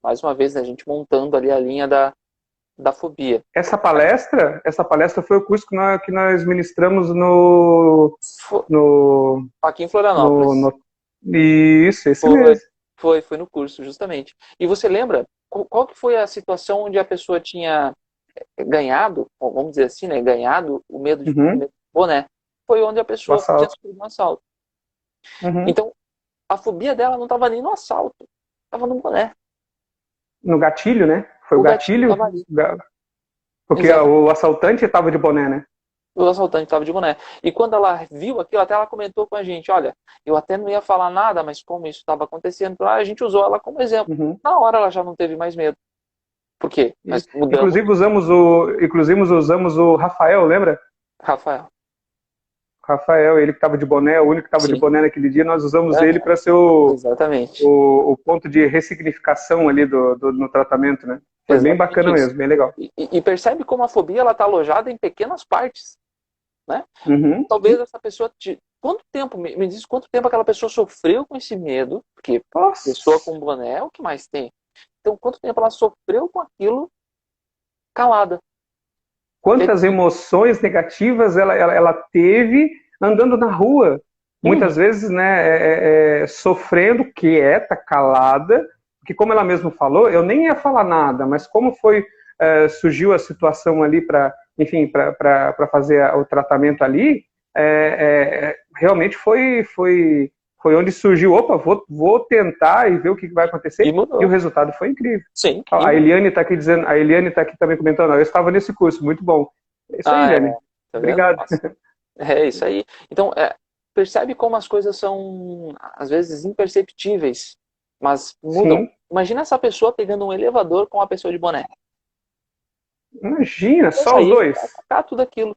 Mais uma vez, né, a gente montando ali a linha da fobia. Essa palestra foi o curso que nós ministramos no, Fo- no, Aqui em no, Florianópolis. no isso, esse Foi, mesmo. foi no curso, justamente. E você lembra qual que foi a situação onde a pessoa tinha ganhado, ou vamos dizer assim, né, ganhado o Uhum. medo de boné? Foi onde a O pessoa tinha assalto. sofrido um assalto. Uhum. Então, a fobia dela não estava nem no assalto, estava no boné. No gatilho, né? Foi o O gatilho gatilho, estava ali. porque Exatamente. o assaltante estava de boné, né? O assaltante estava de boné. E quando ela viu aquilo, até ela comentou com a gente, olha, eu até não ia falar nada, mas como isso estava acontecendo, a gente usou ela como exemplo. Uhum. Na hora ela já não teve mais medo. Por quê? Nós mudamos, Inclusive usamos o Rafael, lembra? Rafael. Rafael, ele que estava de boné, o único que estava de Sim. boné naquele dia, nós usamos ele Aham. para ser o, Exatamente. o, o ponto de ressignificação ali no tratamento, né? Foi bem Exatamente bacana isso. mesmo, bem legal. E percebe como a fobia ela está alojada em pequenas partes, né? Uhum. Talvez essa pessoa quanto tempo me diz quanto tempo aquela pessoa sofreu com esse medo, porque pessoa Nossa, com boné é o que mais tem. Então quanto tempo ela sofreu com aquilo calada? Quer quantas dizer, emoções negativas ela teve andando na rua, muitas uhum, vezes, né, sofrendo, quieta, calada, que como ela mesma falou, eu nem ia falar nada, mas como surgiu a situação ali para, enfim, para fazer o tratamento ali, realmente foi foi onde surgiu, opa, vou tentar e ver o que vai acontecer. E mudou. E o resultado foi incrível. Sim. Ó, a Eliane está aqui dizendo, a Eliane está aqui também comentando, ó, eu estava nesse curso, muito bom. É isso aí, Eliane. Tá vendo? Obrigado. Nossa. É isso aí. Então, percebe como as coisas são, às vezes, imperceptíveis, mas mudam. Sim. Imagina essa pessoa pegando um elevador com uma pessoa de boné. Imagina, Vai só os sair, dois. vai atacar tudo aquilo.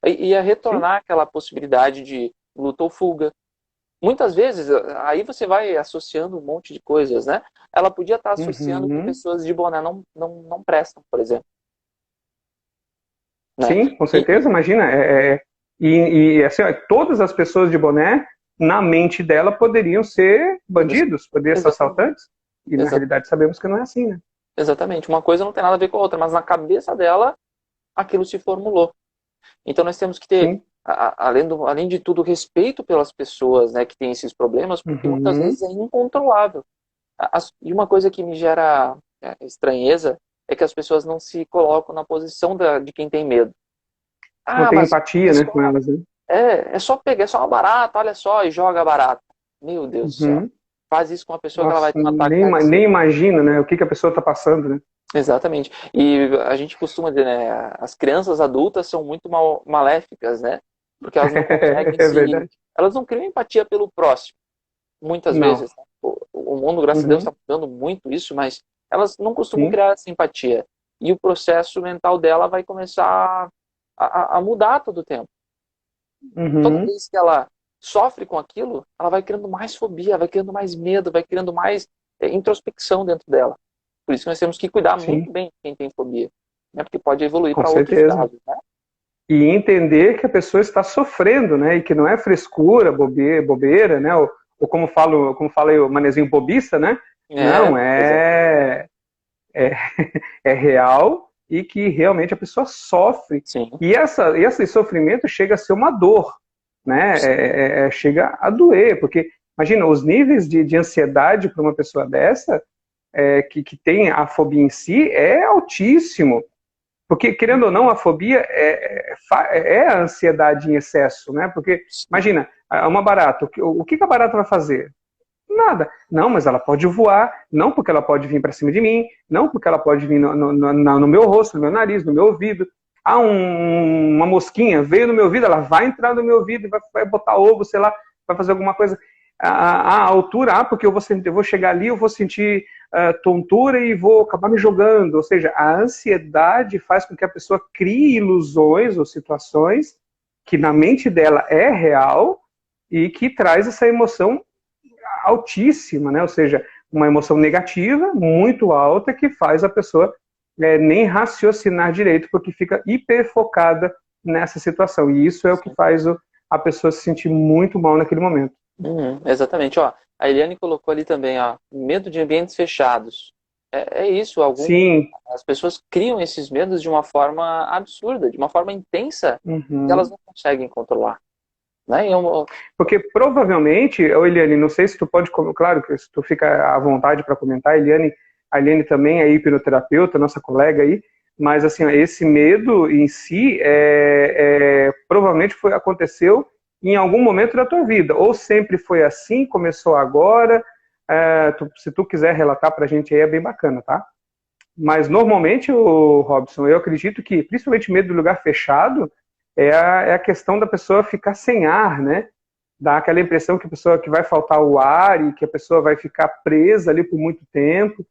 E ia retornar aquela possibilidade de luta ou fuga. Muitas vezes, aí você vai associando um monte de coisas, né? Ela podia estar associando que Uhum. pessoas de boné não prestam, por exemplo. Né? Sim, com certeza, imagina. E assim, ó, todas as pessoas de boné, na mente dela, poderiam ser bandidos, poderiam ser Exatamente. assaltantes. E na realidade sabemos que não é assim, né? Exatamente. Uma coisa não tem nada a ver com a outra, mas na cabeça dela, aquilo se formulou. Então nós temos que ter, Sim. além de tudo, respeito pelas pessoas, né, que têm esses problemas, porque muitas Uhum. vezes é incontrolável. E uma coisa que me gera estranheza é que as pessoas não se colocam na posição de quem tem medo. Não Ah, tem mas empatia, é né, só, com elas, né? é só pegar, é só uma barata, olha só, e joga a barata. Meu Deus do céu. Uhum. Faz isso com uma pessoa que ela Nossa, vai ter um ataque nem cardíaco. imagina, né, o que a pessoa está passando, né? Exatamente. E a gente costuma dizer, né, as crianças adultas são muito maléficas, né? Porque elas não conseguem É verdade. elas não criam empatia pelo próximo, muitas Não. vezes. Né? O mundo, graças a Deus, Uhum. está mudando muito isso, mas elas não costumam Sim. criar essa empatia. E o processo mental dela vai começar a mudar a todo tempo. Toda Uhum. vez que ela sofre com aquilo, ela vai criando mais fobia, vai criando mais medo, vai criando mais introspecção dentro dela. Por isso que nós temos que cuidar muito Sim, bem de quem tem fobia, né? Porque pode evoluir com para outros certeza. casos, né? E entender que a pessoa está sofrendo, né? E que não é frescura, bobeira, né? Ou como fala aí o manezinho bobiça, né? Não, Pois é. é, é real e que realmente a pessoa sofre. Sim, E esse sofrimento chega a ser uma dor, né? Chega a doer, porque imagina, os níveis de ansiedade para uma pessoa dessa, que tem a fobia em si, é altíssimo. Porque, querendo ou não, a fobia é a ansiedade em excesso, né? Porque, sim, imagina, uma barata, o que a barata vai fazer? Nada. Não, mas ela pode voar, não porque ela pode vir para cima de mim, não porque ela pode vir no meu rosto, no meu nariz, no meu ouvido. Uma mosquinha veio no meu ouvido, ela vai entrar no meu ouvido e vai botar ovo, sei lá, vai fazer alguma coisa. A altura, porque eu vou chegar ali, eu vou sentir tontura e vou acabar me jogando. Ou seja, a ansiedade faz com que a pessoa crie ilusões ou situações que na mente dela é real e que traz essa emoção altíssima, né? Ou seja, uma emoção negativa, muito alta, que faz a pessoa nem raciocinar direito, porque fica hiperfocada nessa situação. E isso é o que sim. faz a pessoa se sentir muito mal naquele momento. Exatamente. Ó, a Eliane colocou ali também, ó, medo de ambientes fechados. É isso, Sim. as pessoas criam esses medos de uma forma absurda, de uma forma intensa, que elas Uhum. não conseguem controlar. Né? Porque provavelmente, Eliane, não sei se tu pode, claro que se tu fica à vontade para comentar, a Eliane também é hipnoterapeuta, nossa colega aí, mas assim, esse medo em si provavelmente aconteceu em algum momento da tua vida, ou sempre foi assim, começou agora, se tu quiser relatar para a gente aí é bem bacana, tá? Mas normalmente, o Robson, eu acredito que, principalmente medo do lugar fechado, é a questão da pessoa ficar sem ar, né? Dá aquela impressão que a pessoa que vai faltar o ar e que a pessoa vai ficar presa ali por muito tempo.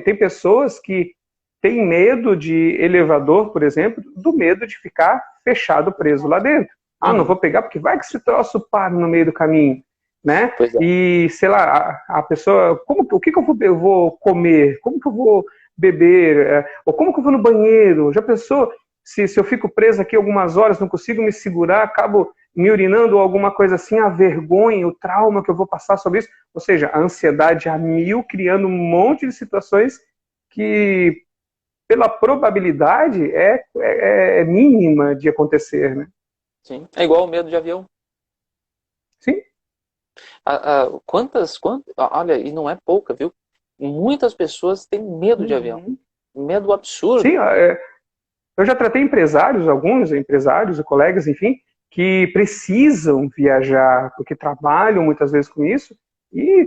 Tem pessoas que têm medo de elevador, por exemplo, do medo de ficar fechado, preso lá dentro. Ah, não Uhum, vou pegar porque vai que esse troço para no meio do caminho, né? pois é. E, sei lá, a pessoa, o que eu vou comer? Como que eu vou beber? Ou como que eu vou no banheiro? Já pensou se eu fico preso aqui algumas horas, não consigo me segurar, acabo me urinando ou alguma coisa assim, a vergonha, o trauma que eu vou passar sobre isso? Ou seja, a ansiedade a mil, criando um monte de situações que, pela probabilidade, é mínima de acontecer, né? Sim. É igual o medo de avião. Sim. Olha, e não é pouca, viu? Muitas pessoas têm medo de avião. Uhum. Medo Sim, absurdo. eu já tratei empresários, alguns empresários, colegas, enfim, que precisam viajar, porque trabalham muitas vezes com isso, e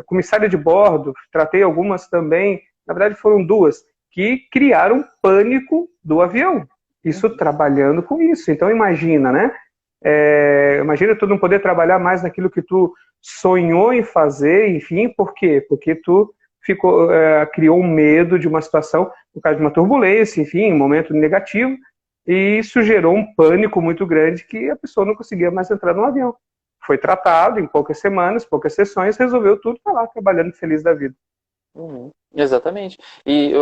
comissária de bordo, tratei algumas também, na verdade foram duas, que criaram pânico do avião, isso trabalhando com isso. Então imagina, né? Imagina tu não poder trabalhar mais naquilo que tu sonhou em fazer, enfim, por quê? Porque tu criou um medo de uma situação, por causa de uma turbulência, enfim, um momento negativo, e isso gerou um pânico muito grande que a pessoa não conseguia mais entrar no avião. Foi tratado em poucas semanas, poucas sessões, resolveu tudo, tá lá trabalhando feliz da vida. Exatamente. E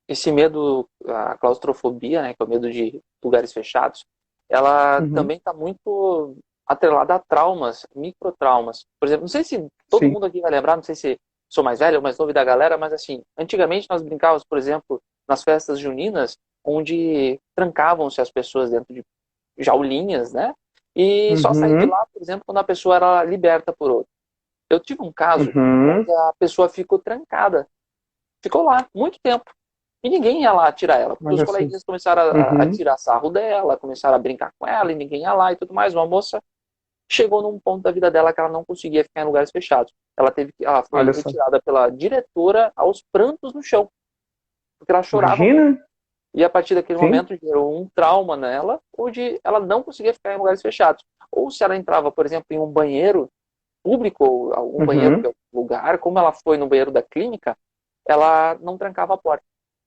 esse medo, a claustrofobia, né, que é o medo de lugares fechados, ela também está muito atrelada a traumas, microtraumas. Por exemplo, não sei se todo mundo aqui vai lembrar, não sei se sou mais velho ou mais novo da galera, mas assim, antigamente nós brincávamos, por exemplo, nas festas juninas, onde trancavam-se as pessoas dentro de jaulinhas, né? E só saía de lá, por exemplo, quando a pessoa era liberta por outro. Eu tive um caso onde a pessoa ficou trancada. Ficou lá, muito tempo. E ninguém ia lá tirar ela. Porque os coleguinhas começaram a tirar sarro dela, começaram a brincar com ela, e ninguém ia lá e tudo mais. Uma moça chegou num ponto da vida dela que ela não conseguia ficar em lugares fechados. Ela foi retirada pela diretora aos prantos no chão. Porque ela chorava. Imagina. E a partir daquele momento gerou um trauma nela, onde ela não conseguia ficar em lugares fechados. Ou se ela entrava, por exemplo, em um banheiro público, ou algum banheiro de algum lugar, como ela foi no banheiro da clínica, ela não trancava a porta.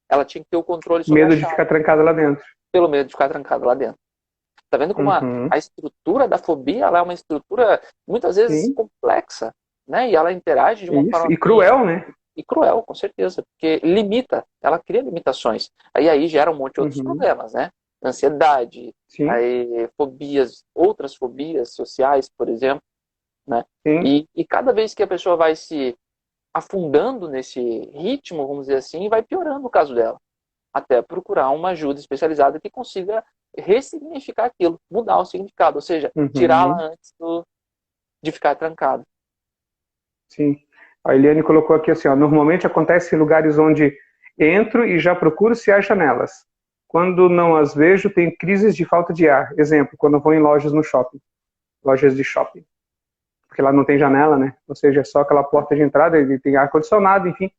Ela tinha que ter o controle sobre medo de ficar trancada lá dentro. Pelo medo de ficar trancada lá dentro. Tá vendo como a estrutura da fobia, ela é uma estrutura muitas vezes complexa, né? E ela interage de uma forma... E cruel, né? E cruel, com certeza, porque limita, ela cria limitações. Aí gera um monte de outros problemas, né? Ansiedade, aí fobias, outras fobias sociais, por exemplo, né? E cada vez que a pessoa vai se afundando nesse ritmo, vamos dizer assim, vai piorando o caso dela. Até procurar uma ajuda especializada que consiga ressignificar aquilo, mudar o significado, ou seja, tirá-la antes de ficar trancado. Sim. A Eliane colocou aqui assim, ó, normalmente acontece em lugares onde entro e já procuro se há janelas. Quando não as vejo, tenho crises de falta de ar. Exemplo, quando eu vou em lojas no shopping, lojas de shopping. Porque lá não tem janela, né? Ou seja, é só aquela porta de entrada, ele tem ar-condicionado, enfim,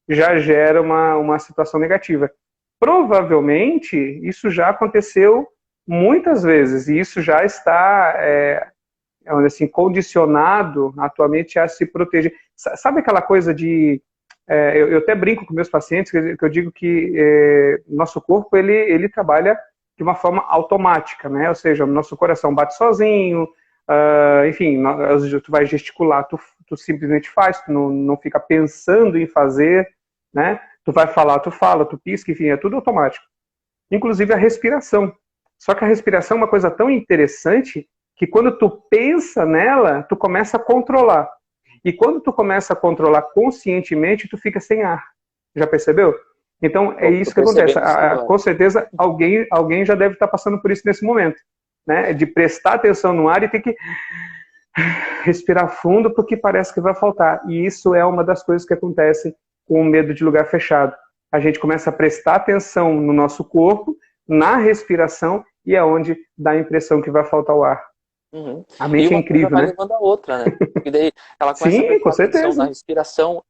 já gera uma situação negativa. Provavelmente, isso já aconteceu muitas vezes, e isso já está assim, condicionado atualmente a se proteger. Sabe aquela coisa de... eu até brinco com meus pacientes, que eu digo que nosso corpo ele trabalha de uma forma automática, né? Ou seja, o nosso coração bate sozinho, enfim, tu vai gesticular, tu simplesmente faz, tu não fica pensando em fazer, né? Tu vai falar, tu fala, tu pisca, enfim, é tudo automático. Inclusive a respiração. Só que a respiração é uma coisa tão interessante que quando tu pensa nela, tu começa a controlar. E quando tu começa a controlar conscientemente, tu fica sem ar. Já percebeu? Então é isso que acontece. Com certeza alguém já deve estar passando por isso nesse momento, né? De prestar atenção no ar e ter que respirar fundo porque parece que vai faltar. E isso é uma das coisas que acontece com o medo de lugar fechado. A gente começa a prestar atenção no nosso corpo, na respiração, e é onde dá a impressão que vai faltar o ar. A mente é incrível, vai né? levando a outra, né? E daí ela começa a prestar atenção na respiração,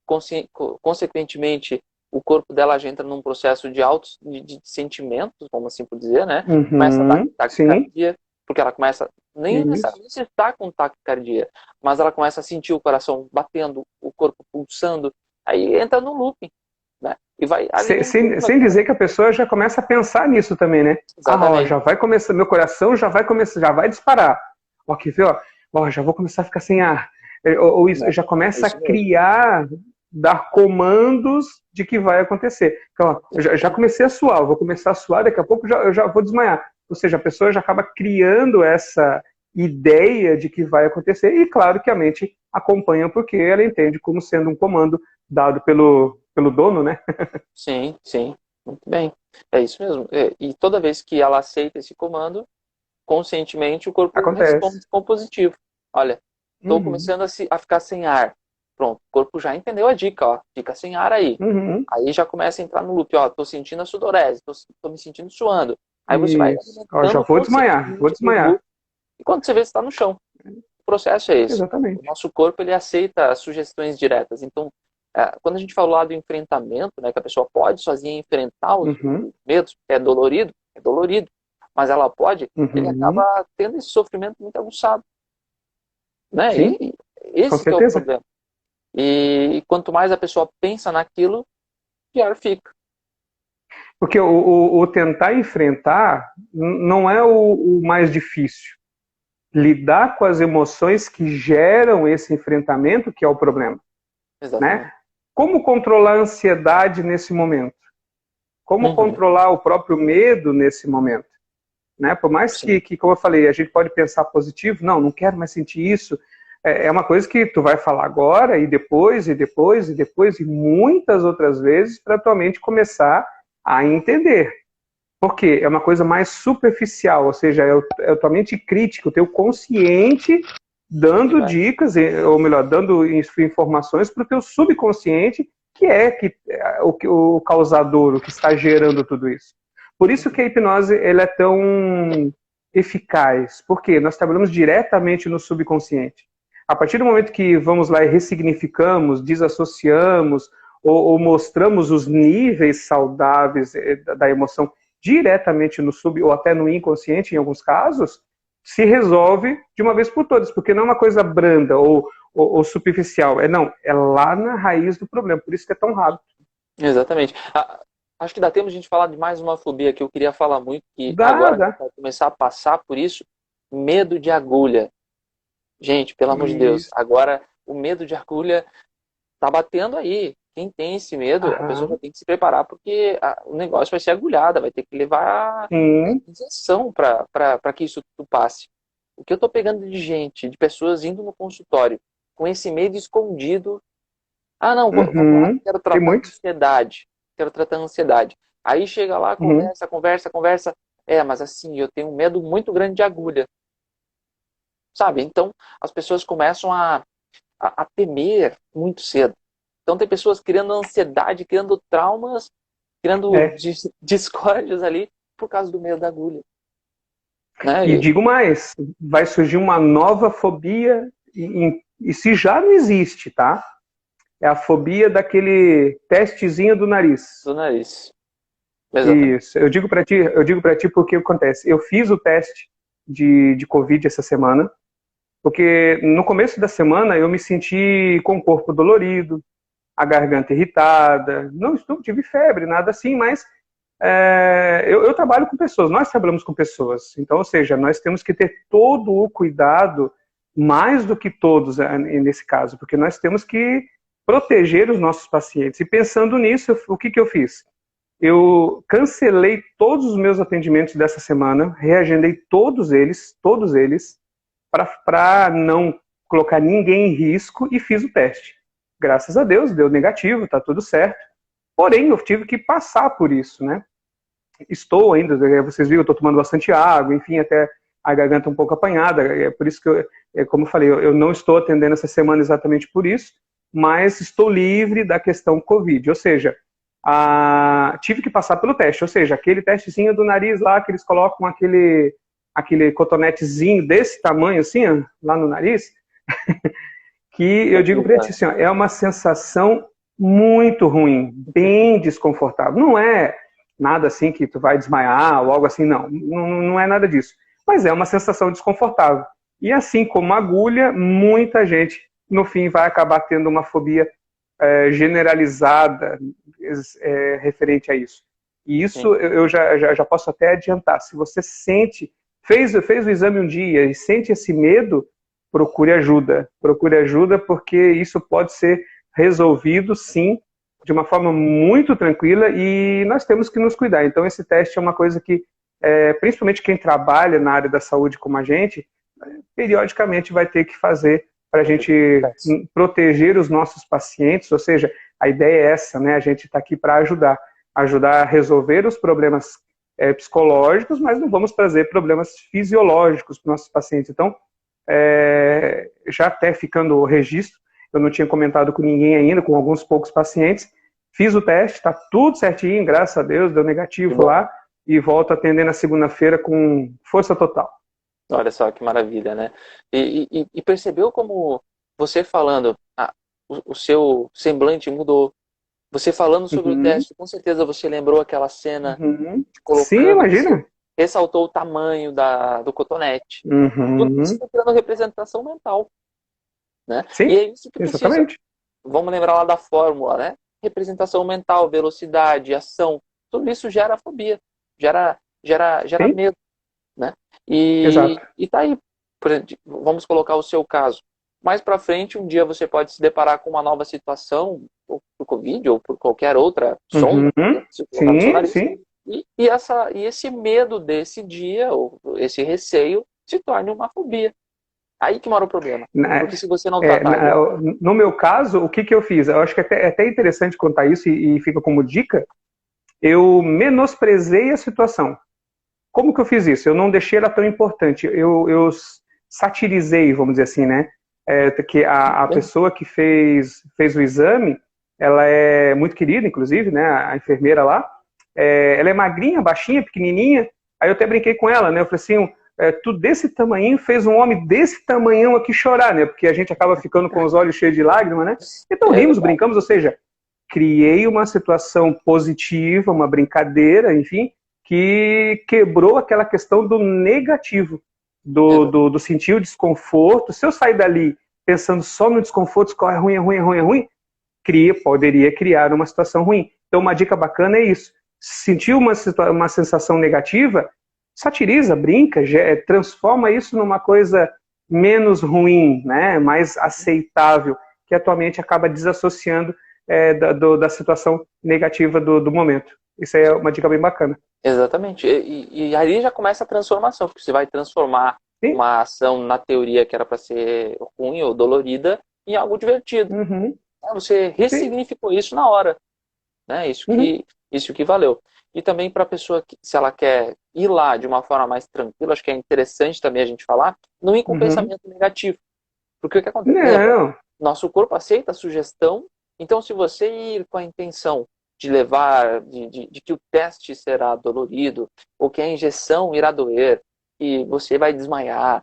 consequentemente o corpo dela já entra num processo de de sentimentos, vamos assim por dizer, né? Começa a dar taquicardia, porque ela começa, nem necessariamente se está com taquicardia, mas ela começa a sentir o coração batendo, o corpo pulsando, aí entra no looping, né? E vai sem dizer que a pessoa já começa a pensar nisso também, né? Exatamente. Já vai começar, meu coração já vai começar, já vai disparar. Ó, quer ver, ó, já vou começar a ficar sem ar. Ou isso, já começa a criar, dar comandos de que vai acontecer. Então, ó, eu já comecei a suar, eu vou começar a suar, daqui a pouco eu já vou desmaiar. Ou seja, a pessoa já acaba criando essa ideia de que vai acontecer, e claro que a mente acompanha porque ela entende como sendo um comando dado pelo dono, né? Sim, muito bem. É isso mesmo. E toda vez que ela aceita esse comando, conscientemente o corpo responde com positivo. Olha, estou começando a ficar sem ar. Pronto, o corpo já entendeu a dica, ó. Fica sem ar aí. Aí já começa a entrar no loop, ó. Tô sentindo a sudorese, tô me sentindo suando. Aí você vai Isso. Ó, já vou desmaiar, vou desmaiar. e quando você vê, você está no chão. O processo é esse. Exatamente. O nosso corpo, ele aceita as sugestões diretas. Então, quando a gente fala lá do enfrentamento, né, que a pessoa pode sozinha enfrentar os medos, é dolorido, mas ela pode, ele acaba tendo esse sofrimento muito aguçado. Né? Sim, E esse que é o problema. E quanto mais a pessoa pensa naquilo, pior fica. Porque o tentar enfrentar não é o mais difícil. Lidar com as emoções que geram esse enfrentamento que é o problema. Exatamente. Né? Como controlar a ansiedade nesse momento? Como controlar o próprio medo nesse momento? Né? Por mais que, como eu falei, a gente pode pensar positivo, não quero mais sentir isso. É uma coisa que tu vai falar agora e depois, e muitas outras vezes para tua mente começar a entender. Porque é uma coisa mais superficial, ou seja, é a tua mente crítica, o teu consciente dando dicas, ou melhor, dando informações para o teu subconsciente, que é o causador, o que está gerando tudo isso. Por isso que a hipnose ela é tão eficaz, porque nós trabalhamos diretamente no subconsciente. A partir do momento que vamos lá e ressignificamos, desassociamos, ou mostramos os níveis saudáveis da emoção diretamente no ou até no inconsciente, em alguns casos, se resolve de uma vez por todas, porque não é uma coisa branda ou superficial, é lá na raiz do problema, por isso que é tão rápido. Exatamente. Acho que dá tempo de a gente falar de mais uma fobia que eu queria falar muito, que agora a gente vai começar a passar por isso, medo de agulha. Gente, pelo amor de Deus, agora o medo de agulha tá batendo aí. Quem tem esse medo, a pessoa já tem que se preparar, porque o negócio vai ser agulhada, vai ter que levar injeção para que isso tudo passe. O que eu tô pegando de gente, de pessoas indo no consultório com esse medo escondido. Não, vamos lá, quero tratar ansiedade. Quero tratar ansiedade. Aí chega lá, conversa. Mas assim, eu tenho um medo muito grande de agulha. Sabe? Então, as pessoas começam a temer muito cedo. Então, tem pessoas criando ansiedade, criando traumas, criando discórdias ali por causa do medo da agulha. Né? E digo mais, vai surgir uma nova fobia, e se já não existe, tá? É a fobia daquele testezinho do nariz. Do nariz. Exatamente. Isso. Eu digo para ti porque acontece. Eu fiz o teste de Covid essa semana, porque no começo da semana eu me senti com o corpo dolorido, a garganta irritada, não tive febre, nada assim, mas eu trabalho com pessoas, nós trabalhamos com pessoas, então, ou seja, nós temos que ter todo o cuidado, mais do que todos nesse caso, porque nós temos que proteger os nossos pacientes. E pensando nisso, o que eu fiz? Eu cancelei todos os meus atendimentos dessa semana, reagendei todos eles, para não colocar ninguém em risco e fiz o teste. Graças a Deus, deu negativo, está tudo certo. Porém, eu tive que passar por isso, né? Estou ainda, vocês viram, eu estou tomando bastante água, enfim, até a garganta um pouco apanhada. É por isso que, como eu falei, eu não estou atendendo essa semana exatamente por isso, mas estou livre da questão Covid. Ou seja, tive que passar pelo teste, ou seja, aquele testezinho do nariz lá, que eles colocam aquele cotonetezinho desse tamanho, assim, ó, lá no nariz, que eu digo para ti assim, ó, é uma sensação muito ruim, bem desconfortável. Não é nada assim que tu vai desmaiar ou algo assim, não é nada disso. Mas é uma sensação desconfortável. E assim como a agulha, muita gente, no fim, vai acabar tendo uma fobia generalizada referente a isso. E isso eu já posso até adiantar. Se você fez o exame um dia e sente esse medo, procure ajuda. Procure ajuda, porque isso pode ser resolvido, sim, de uma forma muito tranquila, e nós temos que nos cuidar. Então, esse teste é uma coisa que, principalmente quem trabalha na área da saúde como a gente, periodicamente vai ter que fazer para a gente proteger os nossos pacientes, ou seja, a ideia é essa, né? A gente está aqui para ajudar a resolver os problemas psicológicos, mas não vamos trazer problemas fisiológicos para os nossos pacientes. Então, já até ficando o registro, eu não tinha comentado com ninguém ainda, com alguns poucos pacientes, fiz o teste, está tudo certinho, graças a Deus, deu negativo lá, e volto a atender na segunda-feira com força total. Olha só que maravilha, né? E percebeu como você falando, o seu semblante mudou. Você falando sobre o Uhum, teste, com certeza você lembrou aquela cena uhum. Sim, colocando, você imagina. ressaltou o tamanho do cotonete. Tudo isso Uhum. está criando representação mental, né? Sim, E é isso que precisa. exatamente. Vamos lembrar lá da fórmula, né? Representação mental, velocidade, ação, tudo isso gera fobia, gera Sim, medo, né? E, exato. e tá aí, por exemplo, vamos colocar o seu caso. Mais para frente, um dia você pode se deparar com uma nova situação, ou por Covid, ou por qualquer outra sonda, Uhum. por exemplo, se colocar no seu Sim, nariz, sim. e esse medo desse dia, ou esse receio, se torne uma fobia. Aí que mora o problema. Na- Porque se você não tratar ele, no meu caso, o que, que eu fiz? Eu acho que é até interessante contar isso e fica como dica. Eu menosprezei a situação. Como que eu fiz isso? Eu não deixei ela tão importante. Eu satirizei, vamos dizer assim, né? Que a pessoa que fez o exame, ela é muito querida, inclusive, né? A enfermeira lá. Ela é magrinha, baixinha, pequenininha. Aí eu até brinquei com ela, né? Eu falei assim, tu desse tamanhinho fez um homem desse tamanhão aqui chorar, né? Porque a gente acaba ficando com os olhos cheios de lágrimas, né? Então é rimos, verdade. brincamos, ou seja, criei uma situação positiva, uma brincadeira, enfim, que quebrou aquela questão do negativo, É do sentir o desconforto. Se eu sair dali pensando só no desconforto, é ruim, é ruim, é ruim, é ruim, poderia criar uma situação ruim. Então, uma dica bacana é isso. Sentir uma sensação negativa, satiriza, brinca, transforma isso numa coisa menos ruim, né, mais aceitável, que a tua mente acaba desassociando da situação negativa do momento. Isso aí é uma dica bem bacana. Exatamente. E aí já começa a transformação, porque você vai transformar Sim? uma ação na teoria que era para ser ruim ou dolorida em algo divertido. Uhum. Você Sim. ressignificou isso na hora, né? Uhum. Isso que valeu. E também para a pessoa que, se ela quer ir lá de uma forma mais tranquila, acho que é interessante também a gente falar, não ir com Uhum. pensamento negativo. Porque o que acontece? Lembra, Não. nosso corpo aceita a sugestão, então se você ir com a intenção de levar, de que o teste será dolorido, ou que a injeção irá doer, e você vai desmaiar,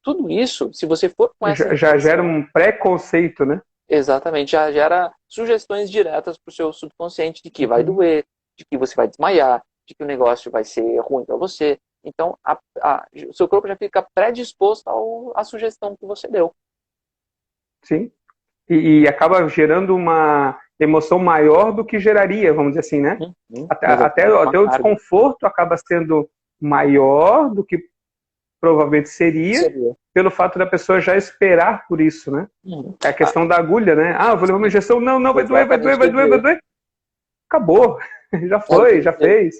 tudo isso, se você for com essa Já gera intenção, um preconceito, né? exatamente, já gera sugestões diretas para o seu subconsciente de que vai Uhum. doer, de que você vai desmaiar, de que o negócio vai ser ruim para você. Então, o seu corpo já fica predisposto à sugestão que você deu. Sim. E acaba gerando uma emoção maior do que geraria, vamos dizer assim, né? Exatamente, uma Até o carga. desconforto acaba sendo maior do que provavelmente seria, Seria. pelo fato da pessoa já esperar por isso, né? Uhum. É a questão da agulha, né? Ah, eu vou levar uma Sim, injeção, não, não, vai doer, vai doer, exatamente, vai quer doer, vai dizer, doer. Acabou, já é, foi, já fez.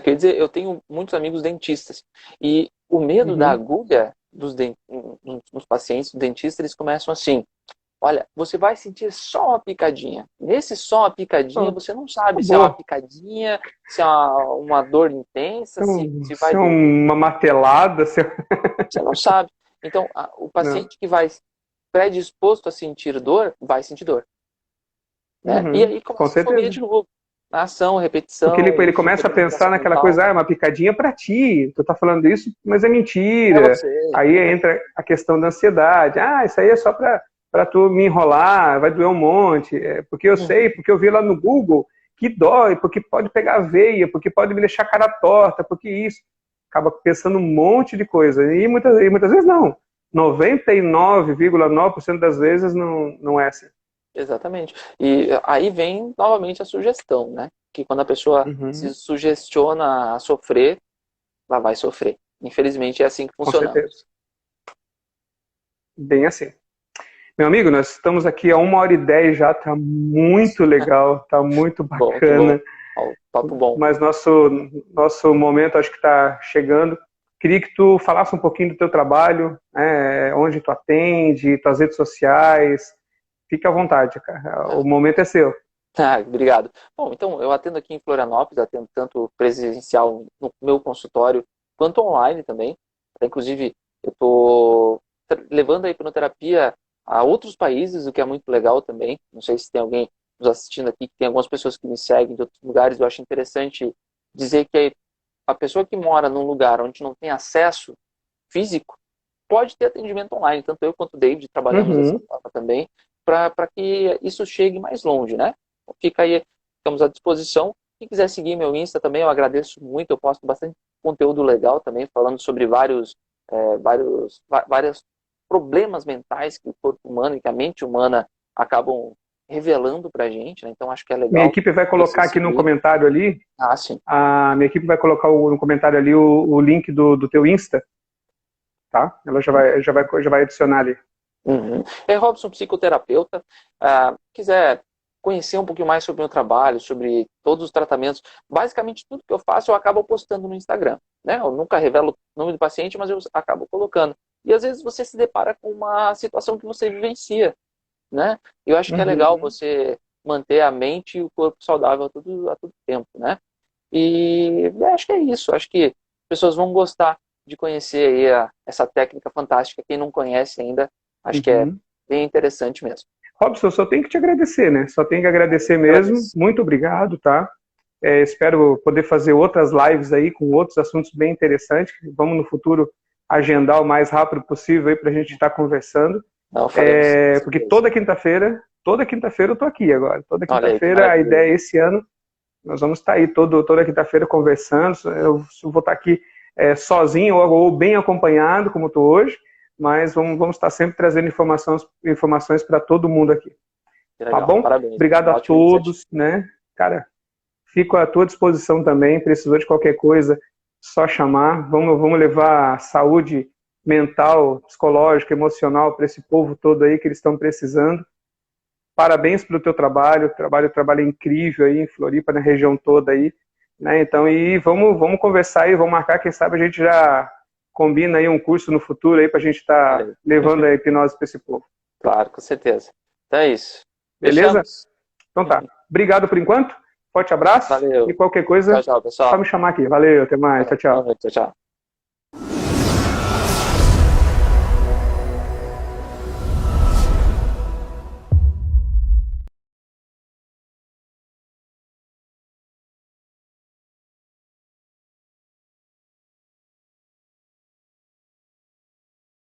quer dizer, eu tenho muitos amigos dentistas e o medo da Uhum. agulha nos pacientes do dentista, eles começam assim, olha, você vai sentir só uma picadinha. Nesse só uma picadinha, Pronto, você não sabe se é uma acabou. picadinha, se é uma dor intensa, se vai Se é doer. uma martelada, se é... Você não sabe. Então, o Não. paciente que vai predisposto a sentir dor, vai sentir dor. Né? E Uhum. aí Com começa a fobia certeza. de novo. A ação, Porque repetição, ele começa a pensar representação naquela mental. coisa, ah, é uma picadinha para ti, tu tá falando isso, mas é É mentira. você. Aí entra a questão da ansiedade. Ah, isso aí é só para tu me enrolar, vai doer um monte. Porque eu sei, porque eu vi lá no Google que dói, porque pode pegar a veia, porque pode me deixar a cara torta, porque isso. Acaba pensando um monte de coisa. E muitas vezes não. 99,9% das vezes não é assim. Exatamente. E aí vem novamente a sugestão, né? Que quando a pessoa se Uhum, sugestiona a sofrer, ela vai sofrer. Infelizmente é assim que com funcionamos. certeza. Bem assim. Meu amigo, nós estamos aqui a 1h10 já, tá muito legal, tá muito Bom, que bom. bacana, Ó, papo bom. mas nosso momento acho que está chegando. Queria que tu falasse um pouquinho do teu trabalho, onde tu atende, tuas redes sociais. Fique à vontade, cara. O momento é seu. Ah, obrigado. Bom, então eu atendo aqui em Florianópolis, atendo tanto presencial no meu consultório, quanto online também. Inclusive, eu estou levando a hipnoterapia a outros países, o que é muito legal também. Não sei se tem alguém nos assistindo aqui, que tem algumas pessoas que me seguem de outros lugares. Eu acho interessante dizer que a pessoa que mora num lugar onde não tem acesso físico pode ter atendimento online, tanto eu quanto o David trabalhamos dessa forma também, para que isso chegue mais longe, né? Fica aí, estamos à disposição. Quem quiser seguir meu Insta também, eu agradeço muito, eu posto bastante conteúdo legal também, falando sobre vários problemas mentais que o corpo humano e que a mente humana acabam revelando pra gente, né? Então acho que é legal. Minha equipe vai colocar aqui no comentário ali. Ah, sim. A minha equipe vai colocar no comentário ali o link do teu Insta, tá? Ela já vai adicionar ali. Uhum. Robson, psicoterapeuta, quiser conhecer um pouquinho mais sobre o meu trabalho, sobre todos os tratamentos, basicamente tudo que eu faço eu acabo postando no Instagram, né? Eu nunca revelo o nome do paciente, mas eu acabo colocando. E às vezes você se depara com uma situação que você vivencia, né? Eu acho que é legal você manter a mente e o corpo saudável a todo tempo, né? E acho que é isso. Acho que as pessoas vão gostar de conhecer aí essa técnica fantástica. Quem não conhece ainda, acho que é bem interessante mesmo. Robson, eu só tenho que te agradecer, né? Só tenho que agradecer mesmo. Muito obrigado, tá? Espero poder fazer outras lives aí com outros assuntos bem interessantes. Vamos no futuro agendar o mais rápido possível aí pra gente estar conversando. Não, porque toda quinta-feira eu tô aqui agora. Toda quinta-feira, a ideia é esse ano, nós vamos estar aí toda quinta-feira conversando. Eu vou estar aqui sozinho ou bem acompanhado, como estou hoje, mas vamos estar sempre trazendo informações para todo mundo aqui. Tá bom? Parabéns. Obrigado a todos, né? Cara, fico à tua disposição também. Precisou de qualquer coisa, só chamar. Vamos levar saúde mental, psicológica, emocional para esse povo todo aí que eles estão precisando. Parabéns pelo teu trabalho. O trabalho é incrível aí em Floripa, na região toda aí, né? Então, e vamos conversar aí, vamos marcar, quem sabe a gente já combina aí um curso no futuro aí pra gente estar levando a hipnose para esse povo. Claro, com certeza. Então é isso. Beleza? Fechamos? Então tá. Obrigado por enquanto. Forte abraço. Valeu. E qualquer coisa, Tchau, pessoal. só me chamar aqui. Valeu, até mais. Tchau, tchau. Tchau, tchau.